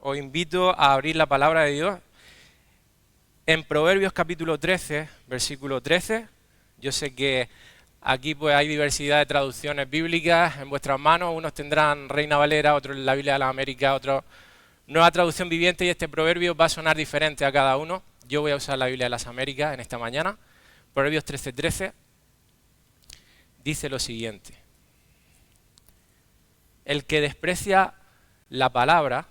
os invito a abrir la palabra de Dios en Proverbios capítulo 13, versículo 13. Yo sé que aquí pues hay diversidad de traducciones bíblicas en vuestras manos. Unos tendrán Reina Valera, otros la Biblia de las Américas, otros Nueva Traducción Viviente, y este proverbio va a sonar diferente a cada uno. Yo voy a usar la Biblia de las Américas en esta mañana. Proverbios 13, 13 dice lo siguiente: el que desprecia la palabra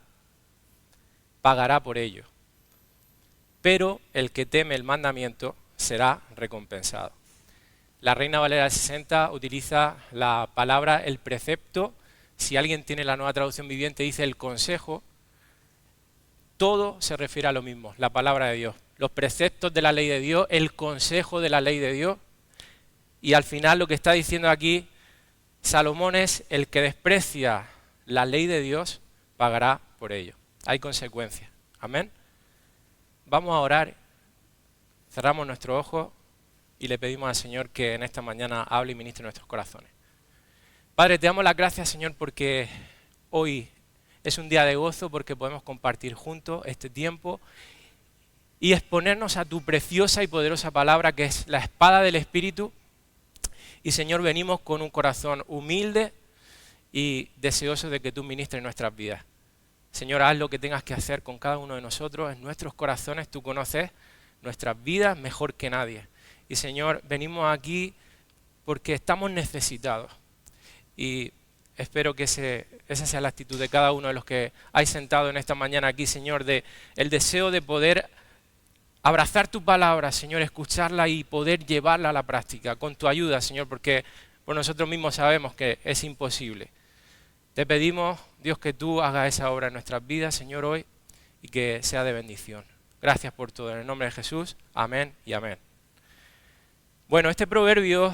pagará por ello, pero el que teme el mandamiento será recompensado. La Reina Valera del 60 utiliza la palabra el precepto. Si alguien tiene la Nueva Traducción Viviente, dice el consejo. Todo se refiere a lo mismo, la palabra de Dios. Los preceptos de la ley de Dios, el consejo de la ley de Dios. Y al final lo que está diciendo aquí Salomón es: el que desprecia la ley de Dios pagará por ello. Hay consecuencias. Amén. Vamos a orar, cerramos nuestros ojos y le pedimos al Señor que en esta mañana hable y ministre nuestros corazones. Padre, te damos las gracias, Señor, porque hoy es un día de gozo, porque podemos compartir juntos este tiempo y exponernos a tu preciosa y poderosa palabra, que es la espada del Espíritu. Y Señor, venimos con un corazón humilde y deseoso de que tú ministres nuestras vidas. Señor, haz lo que tengas que hacer con cada uno de nosotros, en nuestros corazones. Tú conoces nuestras vidas mejor que nadie. Y Señor, venimos aquí porque estamos necesitados. Y espero que esa sea la actitud de cada uno de los que hay sentado en esta mañana aquí, Señor, de el deseo de poder abrazar tu palabra, Señor, escucharla y poder llevarla a la práctica con tu ayuda, Señor, porque por nosotros mismos sabemos que es imposible. Te pedimos, Dios, que tú hagas esa obra en nuestras vidas, Señor, hoy, y que sea de bendición. Gracias por todo. En el nombre de Jesús, amén y amén. Bueno, este proverbio,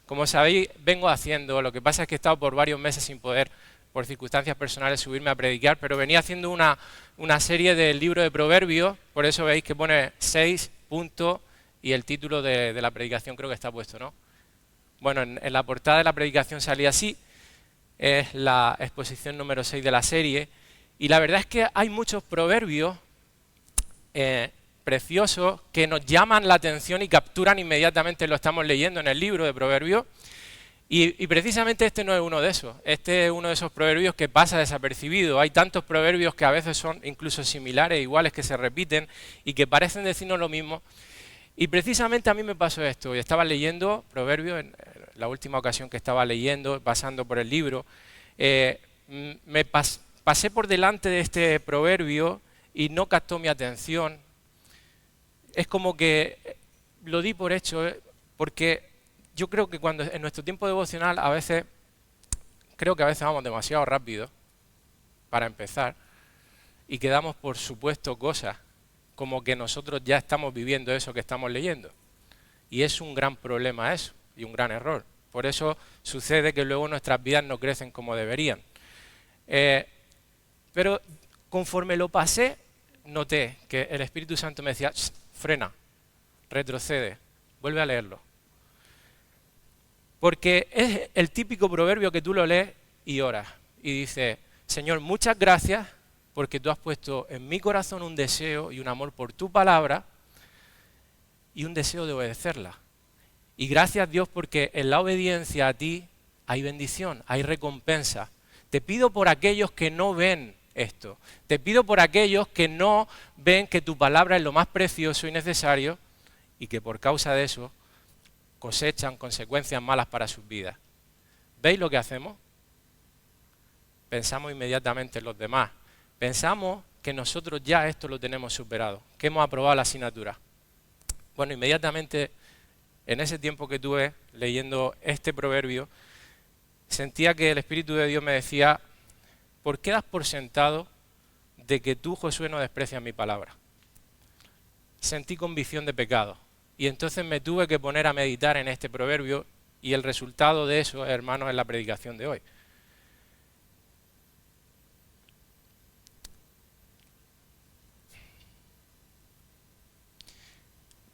como sabéis, vengo haciendo. Lo que pasa es que he estado por varios meses sin poder, por circunstancias personales, subirme a predicar, pero venía haciendo una serie del libro de Proverbios. Por eso veis que pone 6 puntos y el título de la predicación creo que está puesto, ¿no? Bueno, en la portada de la predicación salía así. Es la exposición número 6 de la serie, y la verdad es que hay muchos proverbios preciosos que nos llaman la atención y capturan inmediatamente, lo estamos leyendo en el libro de Proverbios, y precisamente este no es uno de esos. Este es uno de esos proverbios que pasa desapercibido. Hay tantos proverbios que a veces son incluso similares, iguales, que se repiten y que parecen decirnos lo mismo. Y precisamente a mí me pasó esto. Yo estaba leyendo Proverbios, en la última ocasión que estaba leyendo, pasando por el libro, pasé por delante de este proverbio y no captó mi atención. Es como que lo di por hecho, porque yo creo que cuando en nuestro tiempo devocional a veces vamos demasiado rápido para empezar y quedamos por supuesto cosas como que nosotros ya estamos viviendo eso que estamos leyendo. Y es un gran problema eso, y un gran error. Por eso sucede que luego nuestras vidas no crecen como deberían. Pero conforme lo pasé, noté que el Espíritu Santo me decía: frena, retrocede, vuelve a leerlo. Porque es el típico proverbio que tú lo lees y oras. Y dices: Señor, muchas gracias, porque tú has puesto en mi corazón un deseo y un amor por tu palabra y un deseo de obedecerla. Y gracias, Dios, porque en la obediencia a ti hay bendición, hay recompensa. Te pido por aquellos que no ven esto. Te pido por aquellos que no ven que tu palabra es lo más precioso y necesario y que por causa de eso cosechan consecuencias malas para sus vidas. ¿Veis lo que hacemos? Pensamos inmediatamente en los demás. Pensamos que nosotros ya esto lo tenemos superado, que hemos aprobado la asignatura. Bueno, inmediatamente en ese tiempo que tuve leyendo este proverbio, sentía que el Espíritu de Dios me decía: ¿por qué das por sentado de que tú, Josué, no desprecias mi palabra? Sentí convicción de pecado y entonces me tuve que poner a meditar en este proverbio, y el resultado de eso, hermanos, es la predicación de hoy.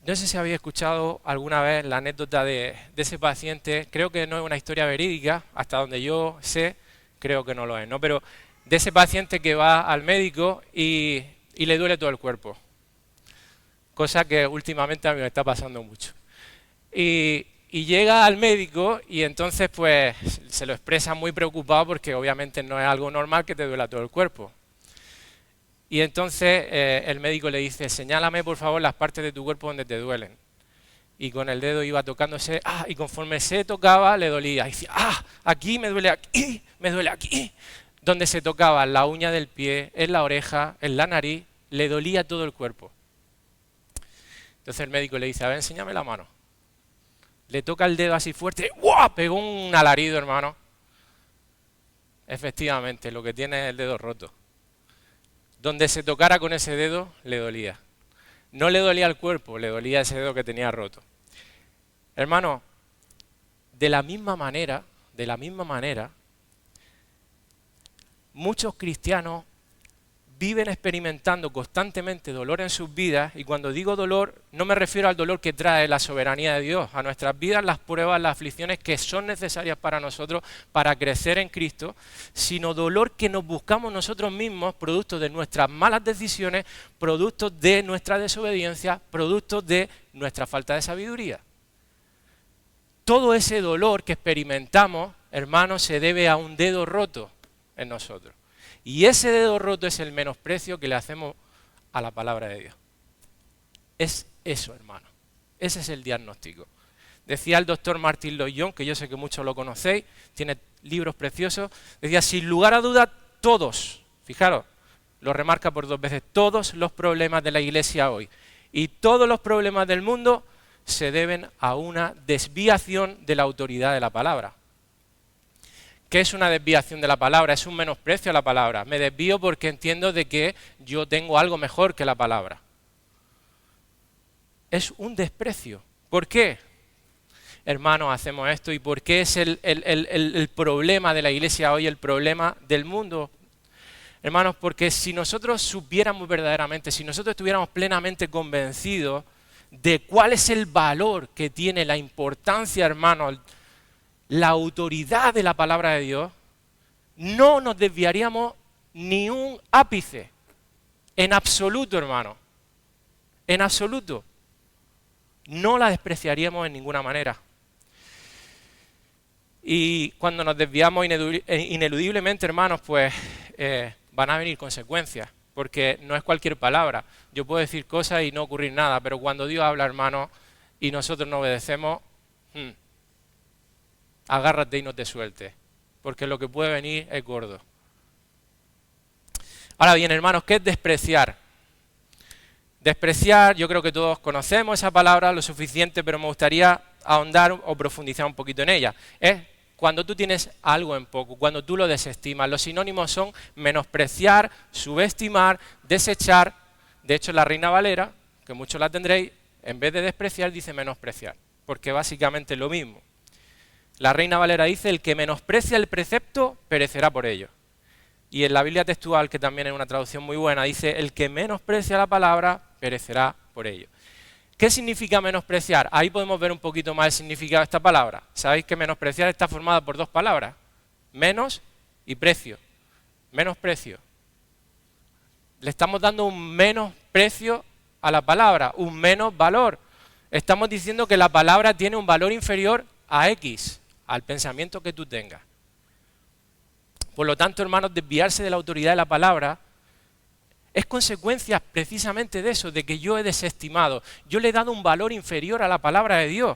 No sé si habéis escuchado alguna vez la anécdota de ese paciente. Creo que no es una historia verídica, hasta donde yo sé, creo que no lo es, ¿no? Pero de ese paciente que va al médico y le duele todo el cuerpo. Cosa que últimamente a mí me está pasando mucho. Y llega al médico y entonces pues se lo expresa muy preocupado porque obviamente no es algo normal que te duela todo el cuerpo. Y entonces el médico le dice, señálame por favor las partes de tu cuerpo donde te duelen. Y con el dedo iba tocándose, y conforme se tocaba le dolía. Y decía, aquí me duele aquí, me duele aquí. Donde se tocaba, en la uña del pie, en la oreja, en la nariz, le dolía todo el cuerpo. Entonces el médico le dice, a ver, enséñame la mano. Le toca el dedo así fuerte, ¡guau! Pegó un alarido, hermano. Efectivamente, lo que tiene es el dedo roto. Donde se tocara con ese dedo, le dolía. No le dolía el cuerpo, le dolía ese dedo que tenía roto. Hermano, de la misma manera, muchos cristianos viven experimentando constantemente dolor en sus vidas, y cuando digo dolor no me refiero al dolor que trae la soberanía de Dios a nuestras vidas, las pruebas, las aflicciones que son necesarias para nosotros para crecer en Cristo, sino dolor que nos buscamos nosotros mismos, producto de nuestras malas decisiones, productos de nuestra desobediencia, productos de nuestra falta de sabiduría. Todo ese dolor que experimentamos, hermanos, se debe a un dedo roto en nosotros. Y ese dedo roto es el menosprecio que le hacemos a la palabra de Dios. Es eso, hermano. Ese es el diagnóstico. Decía el doctor Martin Lloyd-Jones, que yo sé que muchos lo conocéis, tiene libros preciosos, decía, sin lugar a dudas, todos, fijaros, lo remarca por 2 veces, todos los problemas de la Iglesia hoy y todos los problemas del mundo se deben a una desviación de la autoridad de la palabra. ¿Qué es una desviación de la palabra? Es un menosprecio a la palabra. Me desvío porque entiendo de que yo tengo algo mejor que la palabra. Es un desprecio. ¿Por qué? Hermanos, hacemos esto. ¿Y por qué es el problema de la Iglesia hoy, el problema del mundo? Hermanos, porque si nosotros supiéramos verdaderamente, si nosotros estuviéramos plenamente convencidos de cuál es el valor que tiene, la importancia, hermanos, la autoridad de la palabra de Dios, no nos desviaríamos ni un ápice, en absoluto, hermano, en absoluto. No la despreciaríamos en ninguna manera. Y cuando nos desviamos ineludiblemente, hermanos, pues van a venir consecuencias, porque no es cualquier palabra. Yo puedo decir cosas y no ocurrir nada, pero cuando Dios habla, hermanos, y nosotros no obedecemos, agárrate y no te sueltes, porque lo que puede venir es gordo. Ahora bien, hermanos, ¿qué es despreciar? Despreciar, yo creo que todos conocemos esa palabra lo suficiente, pero me gustaría ahondar o profundizar un poquito en ella. Es cuando tú tienes algo en poco, cuando tú lo desestimas. Los sinónimos son menospreciar, subestimar, desechar. De hecho, la Reina Valera, que muchos la tendréis, en vez de despreciar, dice menospreciar, porque básicamente es lo mismo. La Reina Valera dice, el que menosprecia el precepto perecerá por ello. Y en la Biblia textual, que también es una traducción muy buena, dice, el que menosprecia la palabra perecerá por ello. ¿Qué significa menospreciar? Ahí podemos ver un poquito más el significado de esta palabra. Sabéis que menospreciar está formada por 2 palabras, menos y precio. Menosprecio. Le estamos dando un menosprecio a la palabra, un menos valor. Estamos diciendo que la palabra tiene un valor inferior a X, al pensamiento que tú tengas. Por lo tanto, hermanos, desviarse de la autoridad de la palabra es consecuencia precisamente de eso, de que yo he desestimado. Yo le he dado un valor inferior a la palabra de Dios.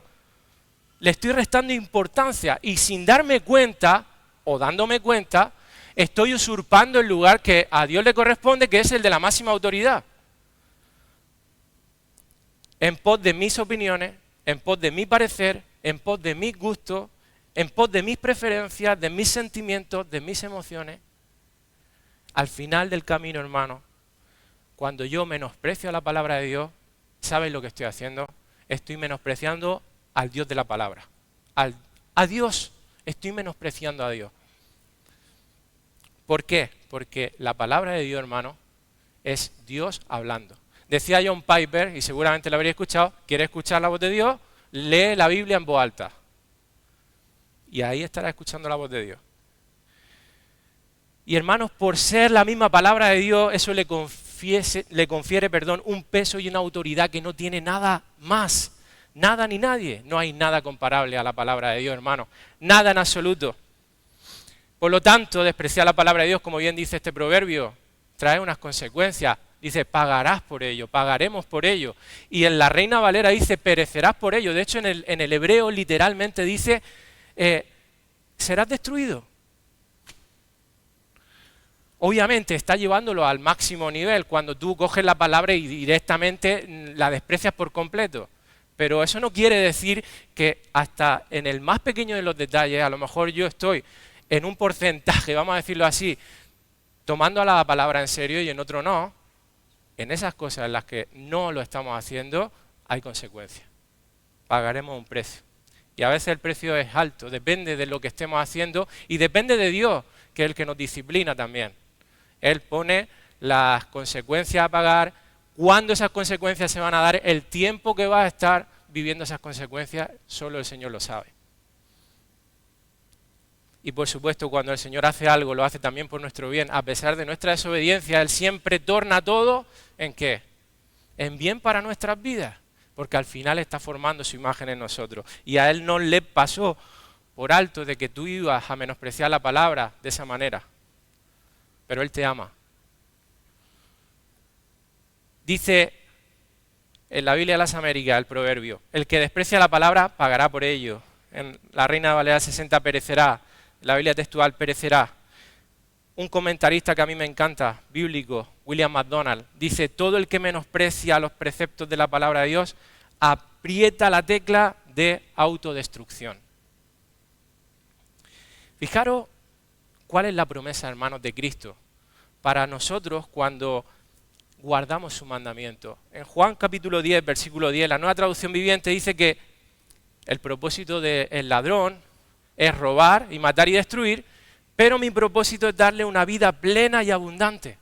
Le estoy restando importancia y sin darme cuenta, o dándome cuenta, estoy usurpando el lugar que a Dios le corresponde, que es el de la máxima autoridad. En pos de mis opiniones, en pos de mi parecer, en pos de mis gustos, en pos de mis preferencias, de mis sentimientos, de mis emociones. Al final del camino, hermano, cuando yo menosprecio a la palabra de Dios, ¿sabes lo que estoy haciendo? Estoy menospreciando al Dios de la palabra. A Dios, estoy menospreciando a Dios. ¿Por qué? Porque la palabra de Dios, hermano, es Dios hablando. Decía John Piper, y seguramente lo habréis escuchado, ¿quiere escuchar la voz de Dios? Lee la Biblia en voz alta. Y ahí estará escuchando la voz de Dios. Y hermanos, por ser la misma palabra de Dios, eso le confiere un peso y una autoridad que no tiene nada más, nada ni nadie. No hay nada comparable a la palabra de Dios, hermanos, nada en absoluto. Por lo tanto, despreciar la palabra de Dios, como bien dice este proverbio, trae unas consecuencias. Dice, pagarás por ello, pagaremos por ello. Y en la Reina Valera dice, perecerás por ello. De hecho, en el hebreo literalmente dice, serás destruido. Obviamente está llevándolo al máximo nivel cuando tú coges la palabra y directamente la desprecias por completo. Pero eso no quiere decir que hasta en el más pequeño de los detalles, a lo mejor yo estoy en un porcentaje, vamos a decirlo así, tomando a la palabra en serio y en otro no. En esas cosas en las que no lo estamos haciendo, hay consecuencias. Pagaremos un precio. Y a veces el precio es alto, depende de lo que estemos haciendo y depende de Dios, que es el que nos disciplina también. Él pone las consecuencias a pagar, cuándo esas consecuencias se van a dar, el tiempo que va a estar viviendo esas consecuencias, solo el Señor lo sabe. Y por supuesto, cuando el Señor hace algo, lo hace también por nuestro bien. A pesar de nuestra desobediencia, Él siempre torna todo, ¿en qué? En bien para nuestras vidas, porque al final está formando su imagen en nosotros. Y a Él no le pasó por alto de que tú ibas a menospreciar la palabra de esa manera. Pero Él te ama. Dice en la Biblia de las Américas el proverbio, el que desprecia la palabra pagará por ello. En la Reina Valera 60 perecerá, en la Biblia textual perecerá. Un comentarista que a mí me encanta, bíblico, William MacDonald, dice, todo el que menosprecia los preceptos de la palabra de Dios aprieta la tecla de autodestrucción. Fijaros cuál es la promesa, hermanos, de Cristo para nosotros cuando guardamos su mandamiento. En Juan capítulo 10, versículo 10, la Nueva Traducción Viviente dice que el propósito del ladrón es robar y matar y destruir, pero mi propósito es darle una vida plena y abundante.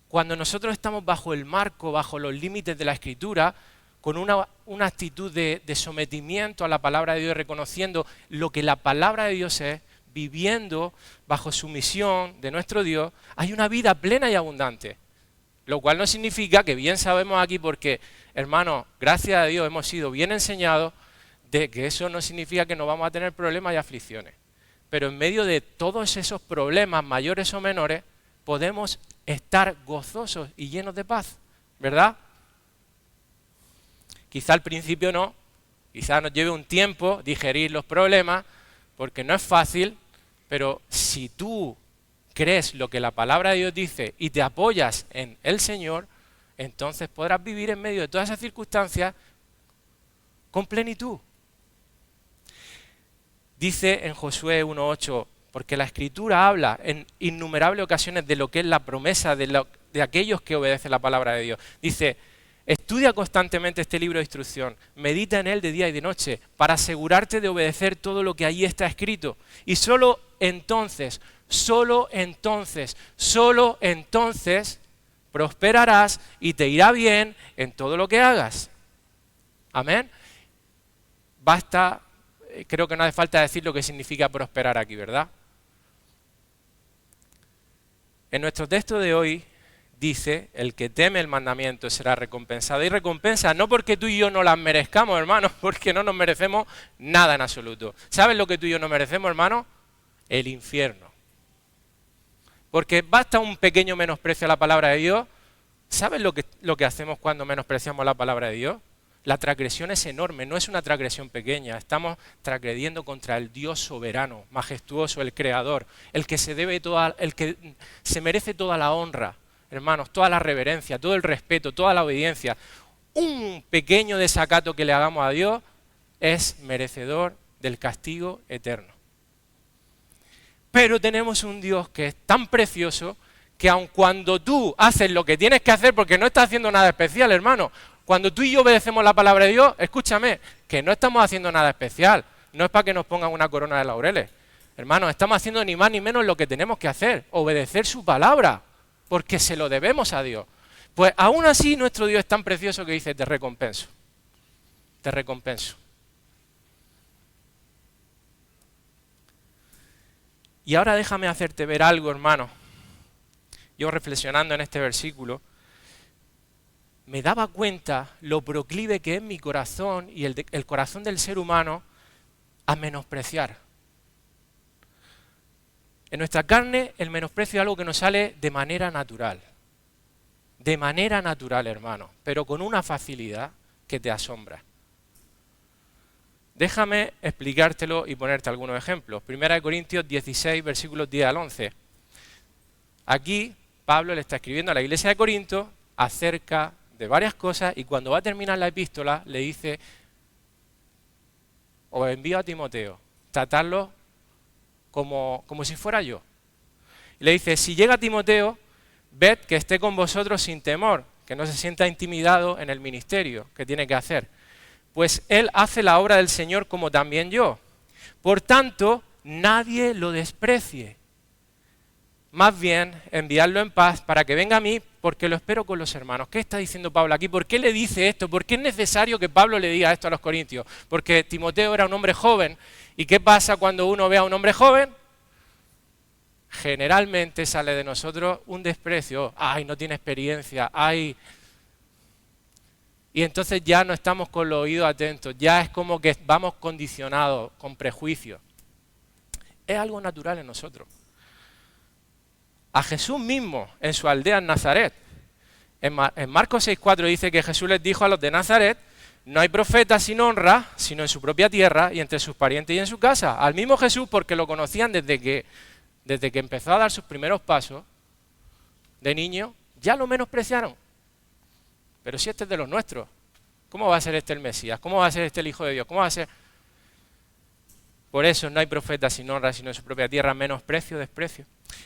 Cuando nosotros estamos bajo el marco, bajo los límites de la Escritura, con una actitud de sometimiento a la palabra de Dios, reconociendo lo que la palabra de Dios es, viviendo bajo sumisión de nuestro Dios, hay una vida plena y abundante. Lo cual no significa que bien sabemos aquí porque, hermanos, gracias a Dios hemos sido bien enseñados de que eso no significa que no vamos a tener problemas y aflicciones. Pero en medio de todos esos problemas, mayores o menores, podemos estar gozosos y llenos de paz, ¿verdad? Quizá al principio no, quizá nos lleve un tiempo digerir los problemas, porque no es fácil, pero si tú crees lo que la palabra de Dios dice y te apoyas en el Señor, entonces podrás vivir en medio de todas esas circunstancias con plenitud. Dice en Josué 1:8, porque la Escritura habla en innumerables ocasiones de lo que es la promesa de aquellos que obedecen la palabra de Dios. Dice, estudia constantemente este libro de instrucción, medita en él de día y de noche, para asegurarte de obedecer todo lo que allí está escrito. Y solo entonces prosperarás y te irá bien en todo lo que hagas. Amén. Basta, creo que no hace falta decir lo que significa prosperar aquí, ¿verdad? En nuestro texto de hoy dice, el que teme el mandamiento será recompensado. Y recompensa no porque tú y yo no las merezcamos, hermanos, porque no nos merecemos nada en absoluto. ¿Sabes lo que tú y yo no merecemos, hermanos? El infierno. Porque basta un pequeño menosprecio a la palabra de Dios. ¿Sabes lo que hacemos cuando menospreciamos la palabra de Dios? La transgresión es enorme, no es una transgresión pequeña. Estamos transgrediendo contra el Dios soberano, majestuoso, el Creador, el que se merece toda la honra, hermanos, toda la reverencia, todo el respeto, toda la obediencia. Un pequeño desacato que le hagamos a Dios es merecedor del castigo eterno. Pero tenemos un Dios que es tan precioso que aun cuando tú haces lo que tienes que hacer, porque no estás haciendo nada especial, hermano, cuando tú y yo obedecemos la palabra de Dios, escúchame, que no estamos haciendo nada especial, no es para que nos pongan una corona de laureles. Hermano, estamos haciendo ni más ni menos lo que tenemos que hacer, obedecer su palabra, porque se lo debemos a Dios. Pues aún así nuestro Dios es tan precioso que dice, te recompenso, te recompenso. Y ahora déjame hacerte ver algo, hermano. Yo reflexionando en este versículo, me daba cuenta lo proclive que es mi corazón y el corazón del ser humano a menospreciar. En nuestra carne el menosprecio es algo que nos sale de manera natural. De manera natural, hermano, pero con una facilidad que te asombra. Déjame explicártelo y ponerte algunos ejemplos. 1 Corintios 16, versículos 10 al 11. Aquí Pablo le está escribiendo a la iglesia de Corinto acerca de varias cosas y cuando va a terminar la epístola le dice: os envío a Timoteo, tratadlo como si fuera yo. Y le dice: si llega Timoteo, ved que esté con vosotros sin temor, que no se sienta intimidado en el ministerio que tiene que hacer. Pues él hace la obra del Señor como también yo. Por tanto, nadie lo desprecie. Más bien, enviadlo en paz para que venga a mí, porque lo espero con los hermanos. ¿Qué está diciendo Pablo aquí? ¿Por qué le dice esto? ¿Por qué es necesario que Pablo le diga esto a los corintios? Porque Timoteo era un hombre joven. ¿Y qué pasa cuando uno ve a un hombre joven? Generalmente sale de nosotros un desprecio. ¡Ay, no tiene experiencia! ¡Ay! Y entonces ya no estamos con los oídos atentos. Ya es como que vamos condicionados, con prejuicios. Es algo natural en nosotros. A Jesús mismo, en su aldea en Nazaret. En Marcos 6:4 dice que Jesús les dijo a los de Nazaret: no hay profeta sin honra, sino en su propia tierra y entre sus parientes y en su casa. Al mismo Jesús, porque lo conocían desde que empezó a dar sus primeros pasos de niño, ya lo menospreciaron. Pero si este es de los nuestros, ¿cómo va a ser este el Mesías? ¿Cómo va a ser este el Hijo de Dios? ¿Cómo va a ser? Por eso no hay profeta sin honra, sino en su propia tierra. Menosprecio, desprecio.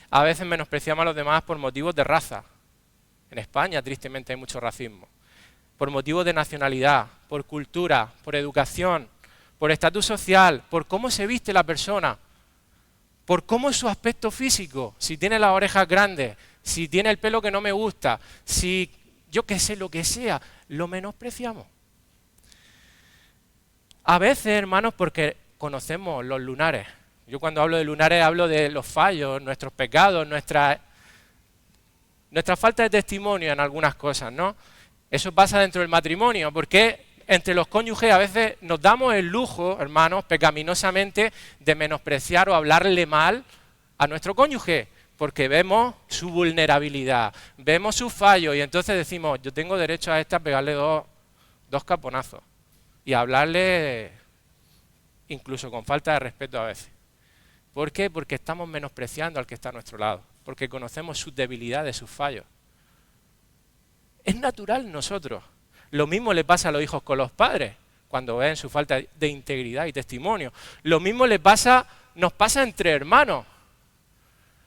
A veces menospreciamos a los demás por motivos de raza. En España, tristemente, hay mucho racismo. Por motivos de nacionalidad, por cultura, por educación, por estatus social, por cómo se viste la persona, por cómo es su aspecto físico, si tiene las orejas grandes, si tiene el pelo que no me gusta, si yo qué sé, lo que sea, lo menospreciamos. A veces, hermanos, porque conocemos los lunares. Yo cuando hablo de lunares hablo de los fallos, nuestros pecados, nuestra falta de testimonio en algunas cosas, ¿no? Eso pasa dentro del matrimonio, porque entre los cónyuges a veces nos damos el lujo, hermanos, pecaminosamente, de menospreciar o hablarle mal a nuestro cónyuge, porque vemos su vulnerabilidad, vemos su fallo y entonces decimos: yo tengo derecho a pegarle dos caponazos y hablarle incluso con falta de respeto a veces. ¿Por qué? Porque estamos menospreciando al que está a nuestro lado, porque conocemos sus debilidades, sus fallos. Es natural en nosotros. Lo mismo le pasa a los hijos con los padres, cuando ven su falta de integridad y testimonio. Lo mismo nos pasa entre hermanos.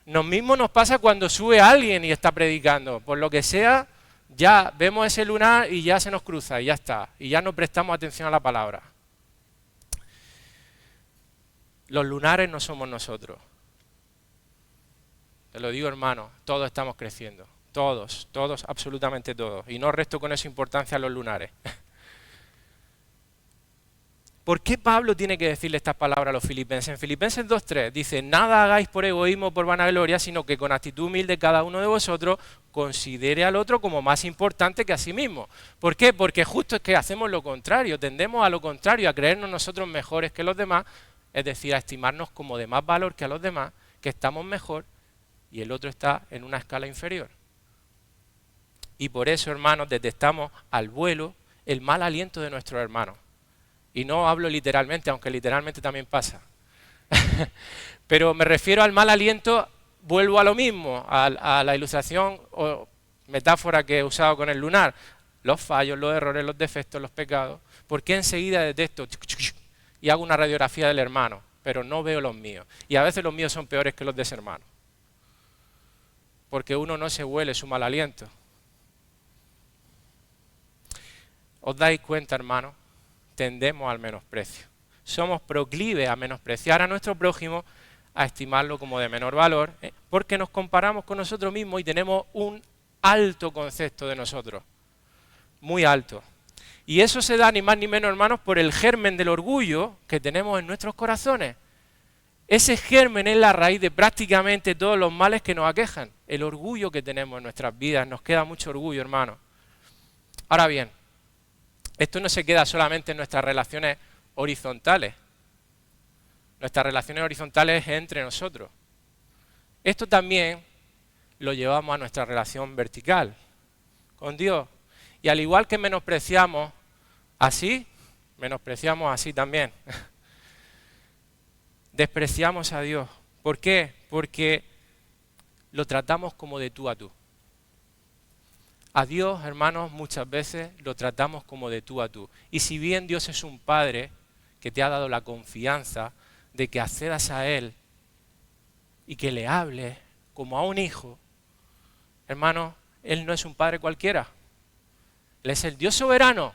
Lo mismo nos pasa cuando sube alguien y está predicando. Por lo que sea, ya vemos ese lunar y ya se nos cruza y ya está. Y ya no prestamos atención a la palabra. Los lunares no somos nosotros. Te lo digo, hermano, todos estamos creciendo. Todos, absolutamente todos. Y no resto con eso importancia a los lunares. ¿Por qué Pablo tiene que decirle estas palabras a los filipenses? En Filipenses 2:3 dice: nada hagáis por egoísmo o por vanagloria, sino que con actitud humilde cada uno de vosotros considere al otro como más importante que a sí mismo. ¿Por qué? Porque justo es que hacemos lo contrario, tendemos a lo contrario, a creernos nosotros mejores que los demás, es decir, a estimarnos como de más valor que a los demás, que estamos mejor y el otro está en una escala inferior. Y por eso, hermanos, detestamos al vuelo el mal aliento de nuestros hermanos. Y no hablo literalmente, aunque literalmente también pasa. Pero me refiero al mal aliento, vuelvo a lo mismo, a la ilustración o metáfora que he usado con el lunar. Los fallos, los errores, los defectos, los pecados. ¿Por qué enseguida detesto y hago una radiografía del hermano, pero no veo los míos? Y a veces los míos son peores que los de ese hermano. Porque uno no se huele su mal aliento. ¿Os dais cuenta, hermano? Tendemos al menosprecio. Somos proclives a menospreciar a nuestro prójimo, a estimarlo como de menor valor, porque nos comparamos con nosotros mismos y tenemos un alto concepto de nosotros. Muy alto. Y eso se da ni más ni menos, hermanos, por el germen del orgullo que tenemos en nuestros corazones. Ese germen es la raíz de prácticamente todos los males que nos aquejan. El orgullo que tenemos en nuestras vidas, nos queda mucho orgullo, hermano. Ahora bien, esto no se queda solamente en nuestras relaciones horizontales. Nuestras relaciones horizontales es entre nosotros. Esto también lo llevamos a nuestra relación vertical con Dios. Y al igual que menospreciamos así también. Despreciamos a Dios. ¿Por qué? Porque lo tratamos como de tú a tú. A Dios, hermanos, muchas veces lo tratamos como de tú a tú. Y si bien Dios es un Padre que te ha dado la confianza de que accedas a Él y que le hables como a un hijo, hermano, Él no es un Padre cualquiera. Él es el Dios soberano.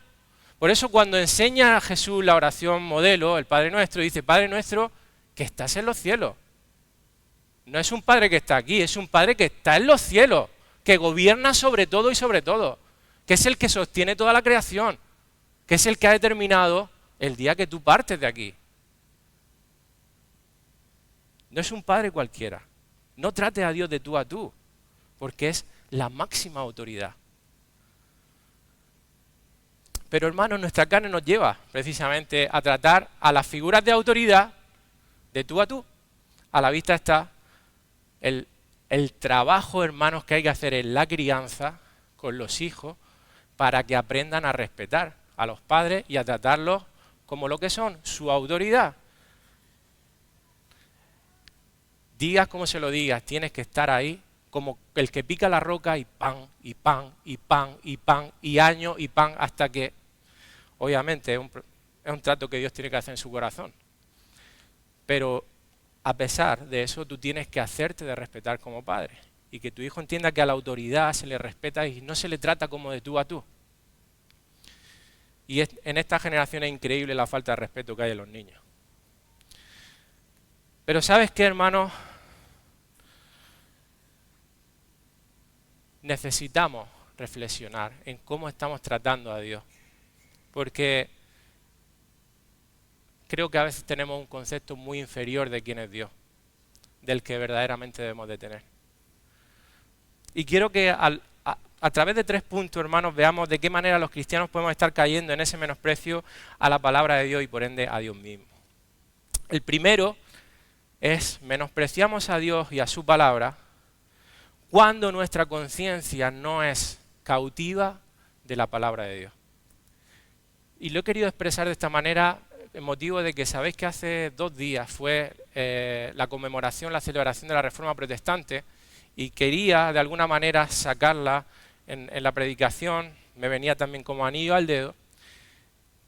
Por eso cuando enseña a Jesús la oración modelo, el Padre Nuestro, dice, Padre Nuestro que estás en los cielos. No es un Padre que está aquí, es un Padre que está en los cielos, que gobierna sobre todo y sobre todo, que es el que sostiene toda la creación, que es el que ha determinado el día que tú partes de aquí. No es un Padre cualquiera. No trates a Dios de tú a tú, porque es la máxima autoridad. Pero hermanos, nuestra carne nos lleva precisamente a tratar a las figuras de autoridad de tú a tú. A la vista está el trabajo, hermanos, que hay que hacer en la crianza con los hijos para que aprendan a respetar a los padres y a tratarlos como lo que son, su autoridad. Digas como se lo digas, tienes que estar ahí como el que pica la roca y pan, y pan, y pan, y pan, y año, y pan, hasta que, obviamente, es un trato que Dios tiene que hacer en su corazón. Pero a pesar de eso, tú tienes que hacerte de respetar como padre. Y que tu hijo entienda que a la autoridad se le respeta y no se le trata como de tú a tú. Y en esta generación es increíble la falta de respeto que hay en los niños. Pero ¿sabes qué, hermano? Necesitamos reflexionar en cómo estamos tratando a Dios. Porque creo que a veces tenemos un concepto muy inferior de quién es Dios, del que verdaderamente debemos de tener. Y quiero que a través de 3 puntos, hermanos, veamos de qué manera los cristianos podemos estar cayendo en ese menosprecio a la palabra de Dios y por ende a Dios mismo. El primero es menospreciamos a Dios y a su palabra cuando nuestra conciencia no es cautiva de la palabra de Dios. Y lo he querido expresar de esta manera en motivo de que sabéis que hace 2 días fue la conmemoración, la celebración de la Reforma Protestante y quería de alguna manera sacarla en la predicación, me venía también como anillo al dedo.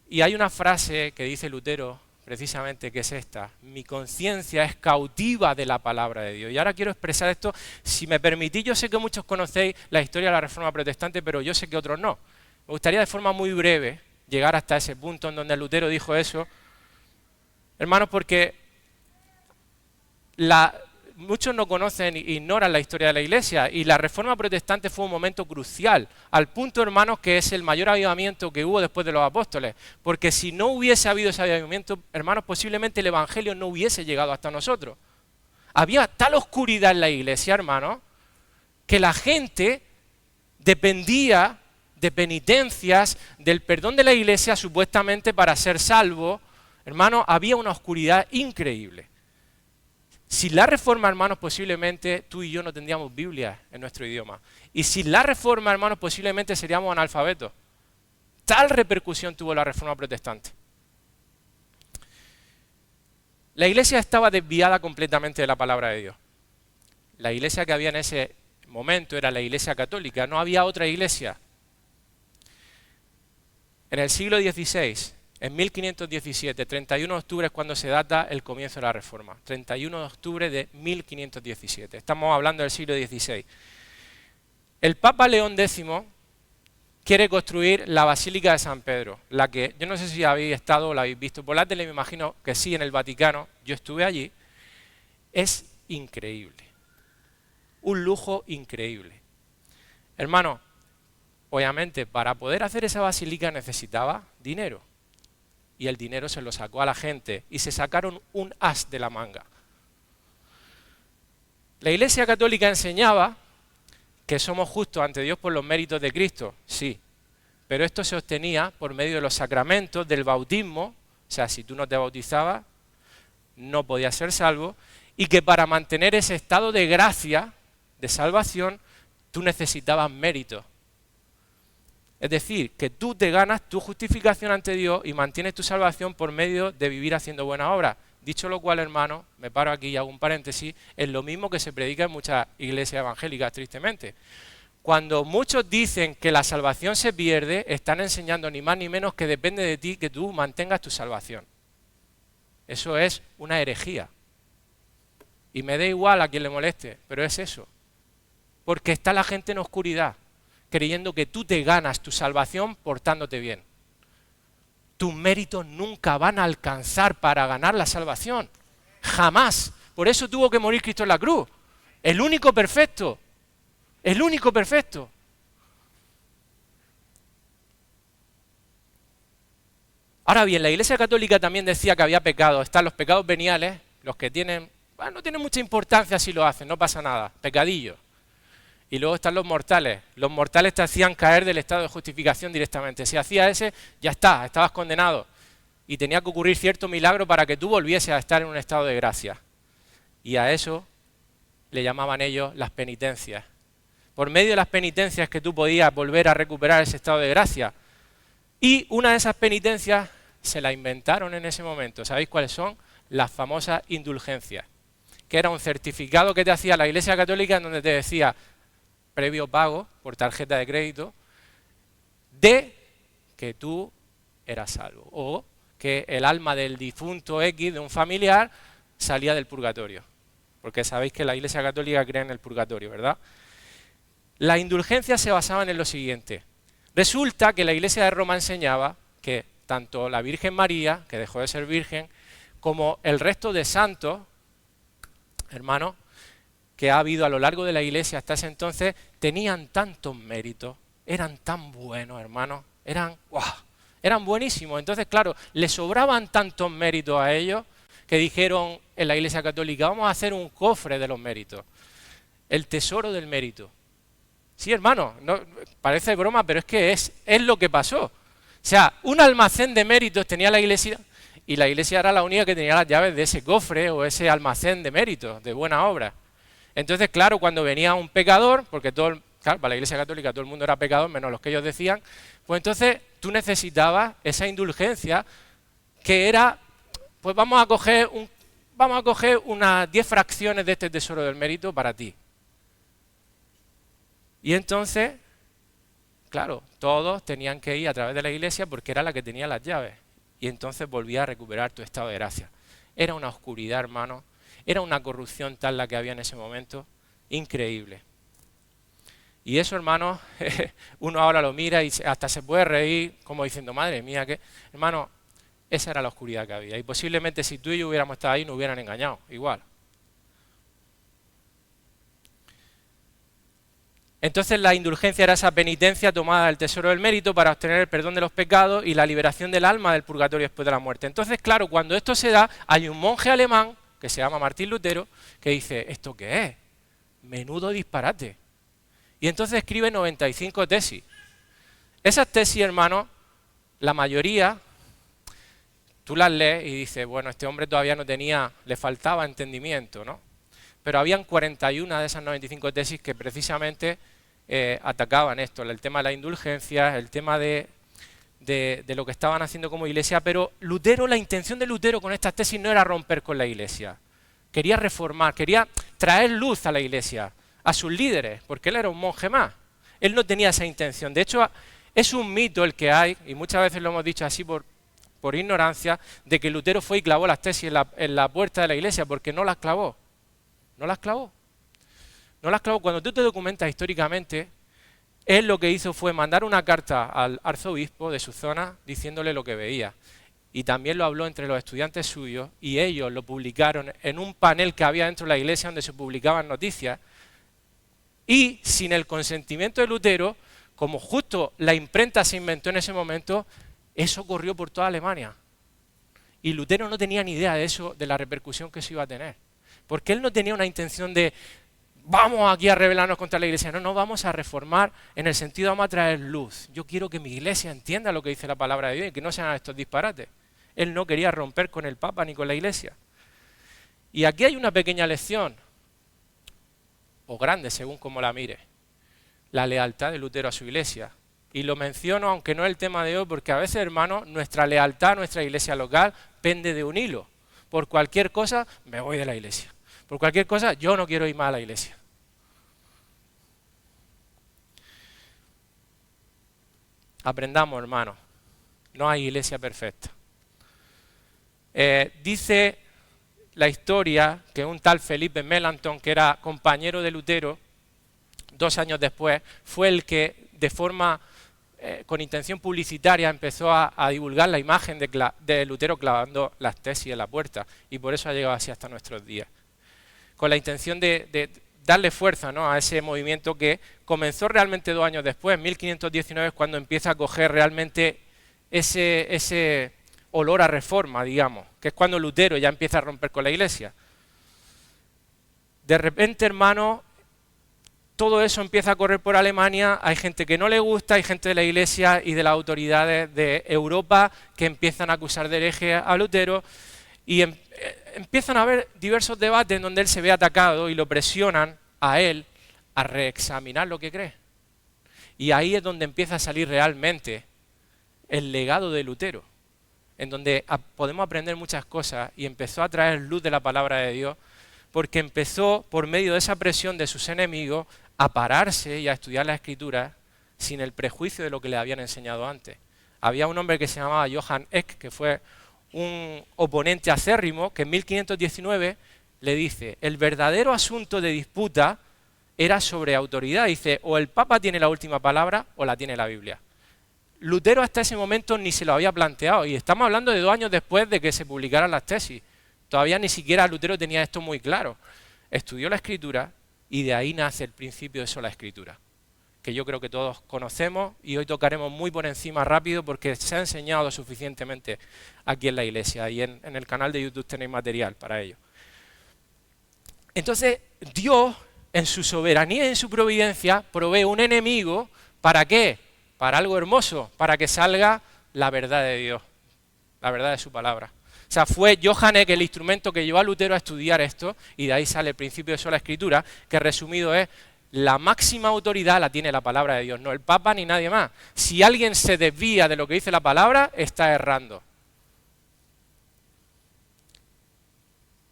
Y hay una frase que dice Lutero, precisamente, que es esta: mi conciencia es cautiva de la palabra de Dios. Y ahora quiero expresar esto, si me permitís, yo sé que muchos conocéis la historia de la Reforma Protestante, pero yo sé que otros no. Me gustaría de forma muy breve llegar hasta ese punto en donde Lutero dijo eso, hermanos, porque muchos no conocen e ignoran la historia de la Iglesia, y la Reforma Protestante fue un momento crucial, al punto, hermanos, que es el mayor avivamiento que hubo después de los apóstoles, porque si no hubiese habido ese avivamiento, hermanos, posiblemente el Evangelio no hubiese llegado hasta nosotros. Había tal oscuridad en la Iglesia, hermanos, que la gente dependía de penitencias, del perdón de la Iglesia supuestamente para ser salvo. Hermanos, había una oscuridad increíble. Sin la Reforma, hermanos, posiblemente tú y yo no tendríamos Biblia en nuestro idioma. Y sin la Reforma, hermanos, posiblemente seríamos analfabetos. Tal repercusión tuvo la Reforma Protestante. La Iglesia estaba desviada completamente de la palabra de Dios. La Iglesia que había en ese momento era la Iglesia católica, no había otra iglesia. En el siglo XVI, en 1517, 31 de octubre es cuando se data el comienzo de la Reforma. 31 de octubre de 1517. Estamos hablando del siglo XVI. El Papa León X quiere construir la Basílica de San Pedro, la que, yo no sé si habéis estado o la habéis visto por la tele, me imagino que sí, en el Vaticano, yo estuve allí. Es increíble. Un lujo increíble. Hermano, obviamente para poder hacer esa basílica necesitaba dinero. Y el dinero se lo sacó a la gente y se sacaron un as de la manga. La Iglesia Católica enseñaba que somos justos ante Dios por los méritos de Cristo, sí, pero esto se obtenía por medio de los sacramentos, del bautismo, o sea, si tú no te bautizabas, no podías ser salvo, y que para mantener ese estado de gracia, de salvación, tú necesitabas méritos. Es decir, que tú te ganas tu justificación ante Dios y mantienes tu salvación por medio de vivir haciendo buenas obras. Dicho lo cual, hermano, me paro aquí y hago un paréntesis, es lo mismo que se predica en muchas iglesias evangélicas, tristemente. Cuando muchos dicen que la salvación se pierde, están enseñando ni más ni menos que depende de ti que tú mantengas tu salvación. Eso es una herejía. Y me da igual a quien le moleste, pero es eso. Porque está la gente en oscuridad, creyendo que tú te ganas tu salvación portándote bien. Tus méritos nunca van a alcanzar para ganar la salvación. Jamás. Por eso tuvo que morir Cristo en la cruz. El único perfecto. El único perfecto. Ahora bien, la Iglesia Católica también decía que había pecados. Están los pecados veniales, los que tienen, bueno, no tienen mucha importancia si lo hacen, no pasa nada, pecadillos. Y luego están los mortales. Los mortales te hacían caer del estado de justificación directamente. Si hacías ese, ya está, estabas condenado. Y tenía que ocurrir cierto milagro para que tú volvieses a estar en un estado de gracia. Y a eso le llamaban ellos las penitencias. Por medio de las penitencias que tú podías volver a recuperar ese estado de gracia. Y una de esas penitencias se la inventaron en ese momento. ¿Sabéis cuáles son? Las famosas indulgencias. Que era un certificado que te hacía la Iglesia Católica en donde te decía, previo pago por tarjeta de crédito, de que tú eras salvo. O que el alma del difunto X, de un familiar, salía del purgatorio. Porque sabéis que la Iglesia Católica cree en el purgatorio, ¿verdad? Las indulgencias se basaban en lo siguiente. Resulta que la Iglesia de Roma enseñaba que tanto la Virgen María, que dejó de ser virgen, como el resto de santos, hermanos, que ha habido a lo largo de la Iglesia hasta ese entonces, tenían tantos méritos, eran tan buenos, hermanos, eran buenísimos. Entonces, claro, le sobraban tantos méritos a ellos que dijeron en la Iglesia Católica, vamos a hacer un cofre de los méritos, el tesoro del mérito. Sí, hermano, no, parece broma, pero es que es lo que pasó. O sea, un almacén de méritos tenía la Iglesia y la Iglesia era la única que tenía las llaves de ese cofre o ese almacén de méritos, de buenas obras. Entonces, claro, cuando venía un pecador, porque claro, para la Iglesia Católica todo el mundo era pecador, menos los que ellos decían, pues entonces tú necesitabas esa indulgencia que era, pues vamos a coger unas 10 fracciones de este tesoro del mérito para ti. Y entonces, claro, todos tenían que ir a través de la Iglesia porque era la que tenía las llaves. Y entonces volvía a recuperar tu estado de gracia. Era una oscuridad, hermano. Era una corrupción tal la que había en ese momento, increíble. Y eso, hermano, uno ahora lo mira y hasta se puede reír como diciendo, madre mía, que hermano, esa era la oscuridad que había. Y posiblemente si tú y yo hubiéramos estado ahí, nos hubieran engañado, igual. Entonces la indulgencia era esa penitencia tomada del tesoro del mérito para obtener el perdón de los pecados y la liberación del alma del purgatorio después de la muerte. Entonces, claro, cuando esto se da, hay un monje alemán que se llama Martín Lutero, que dice, ¿esto qué es? Menudo disparate. Y entonces escribe 95 tesis. Esas tesis, hermano, la mayoría, tú las lees y dices, bueno, este hombre todavía no tenía, le faltaba entendimiento, ¿no? Pero habían 41 de esas 95 tesis que precisamente atacaban esto, el tema de la indulgencia, el tema de lo que estaban haciendo como iglesia, pero Lutero, la intención de Lutero con estas tesis no era romper con la iglesia, quería reformar, quería traer luz a la iglesia, a sus líderes, porque él era un monje más, él no tenía esa intención. De hecho, es un mito el que hay, y muchas veces lo hemos dicho así por ignorancia, de que Lutero fue y clavó las tesis en la puerta de la iglesia, porque no las clavó, no las clavó. No las clavó. Cuando tú te documentas históricamente, él lo que hizo fue mandar una carta al arzobispo de su zona diciéndole lo que veía. Y también lo habló entre los estudiantes suyos y ellos lo publicaron en un panel que había dentro de la iglesia donde se publicaban noticias. Y sin el consentimiento de Lutero, como justo la imprenta se inventó en ese momento, eso corrió por toda Alemania. Y Lutero no tenía ni idea de eso, de la repercusión que eso iba a tener. Porque él no tenía una intención de vamos aquí a rebelarnos contra la iglesia. No, no, vamos a reformar en el sentido, vamos a traer luz. Yo quiero que mi iglesia entienda lo que dice la palabra de Dios y que no sean estos disparates. Él no quería romper con el Papa ni con la iglesia. Y aquí hay una pequeña lección, o grande según como la mire, la lealtad de Lutero a su iglesia. Y lo menciono, aunque no es el tema de hoy, porque a veces, hermanos, nuestra lealtad a nuestra iglesia local pende de un hilo. Por cualquier cosa, me voy de la iglesia. Por cualquier cosa, yo no quiero ir más a la iglesia. Aprendamos, hermanos, no hay iglesia perfecta. Dice la historia que un tal Felipe Melanchthon, que era compañero de Lutero, 2 años después, fue el que de forma con intención publicitaria empezó a divulgar la imagen de Lutero clavando las tesis en la puerta, y por eso ha llegado así hasta nuestros días. Con la intención de darle fuerza, ¿no?, a ese movimiento que comenzó realmente 2 años después, en 1519, es cuando empieza a coger realmente ese olor a reforma, digamos, que es cuando Lutero ya empieza a romper con la iglesia. De repente, hermano, todo eso empieza a correr por Alemania, hay gente que no le gusta, hay gente de la iglesia y de las autoridades de Europa que empiezan a acusar de hereje a Lutero, y empiezan a haber diversos debates en donde él se ve atacado y lo presionan a él a reexaminar lo que cree. Y ahí es donde empieza a salir realmente el legado de Lutero, en donde podemos aprender muchas cosas, y empezó a traer luz de la palabra de Dios, porque empezó, por medio de esa presión de sus enemigos, a pararse y a estudiar la Escritura sin el prejuicio de lo que le habían enseñado antes. Había un hombre que se llamaba Johann Eck, que fue un oponente acérrimo, que en 1519 le dice: el verdadero asunto de disputa era sobre autoridad. Dice, o el Papa tiene la última palabra o la tiene la Biblia. Lutero hasta ese momento ni se lo había planteado, y estamos hablando de 2 años después de que se publicaran las tesis. Todavía ni siquiera Lutero tenía esto muy claro. Estudió la Escritura y de ahí nace el principio de sola Escritura, que yo creo que todos conocemos, y hoy tocaremos muy por encima rápido porque se ha enseñado suficientemente aquí en la iglesia, y en el canal de YouTube tenéis material para ello. Entonces, Dios, en su soberanía y en su providencia, provee un enemigo. ¿Para qué? Para algo hermoso, para que salga la verdad de Dios, la verdad de su palabra. O sea, fue Johann Eck el instrumento que llevó a Lutero a estudiar esto, y de ahí sale el principio de sola Escritura, que resumido es: la máxima autoridad la tiene la palabra de Dios, no el Papa ni nadie más. Si alguien se desvía de lo que dice la palabra, está errando.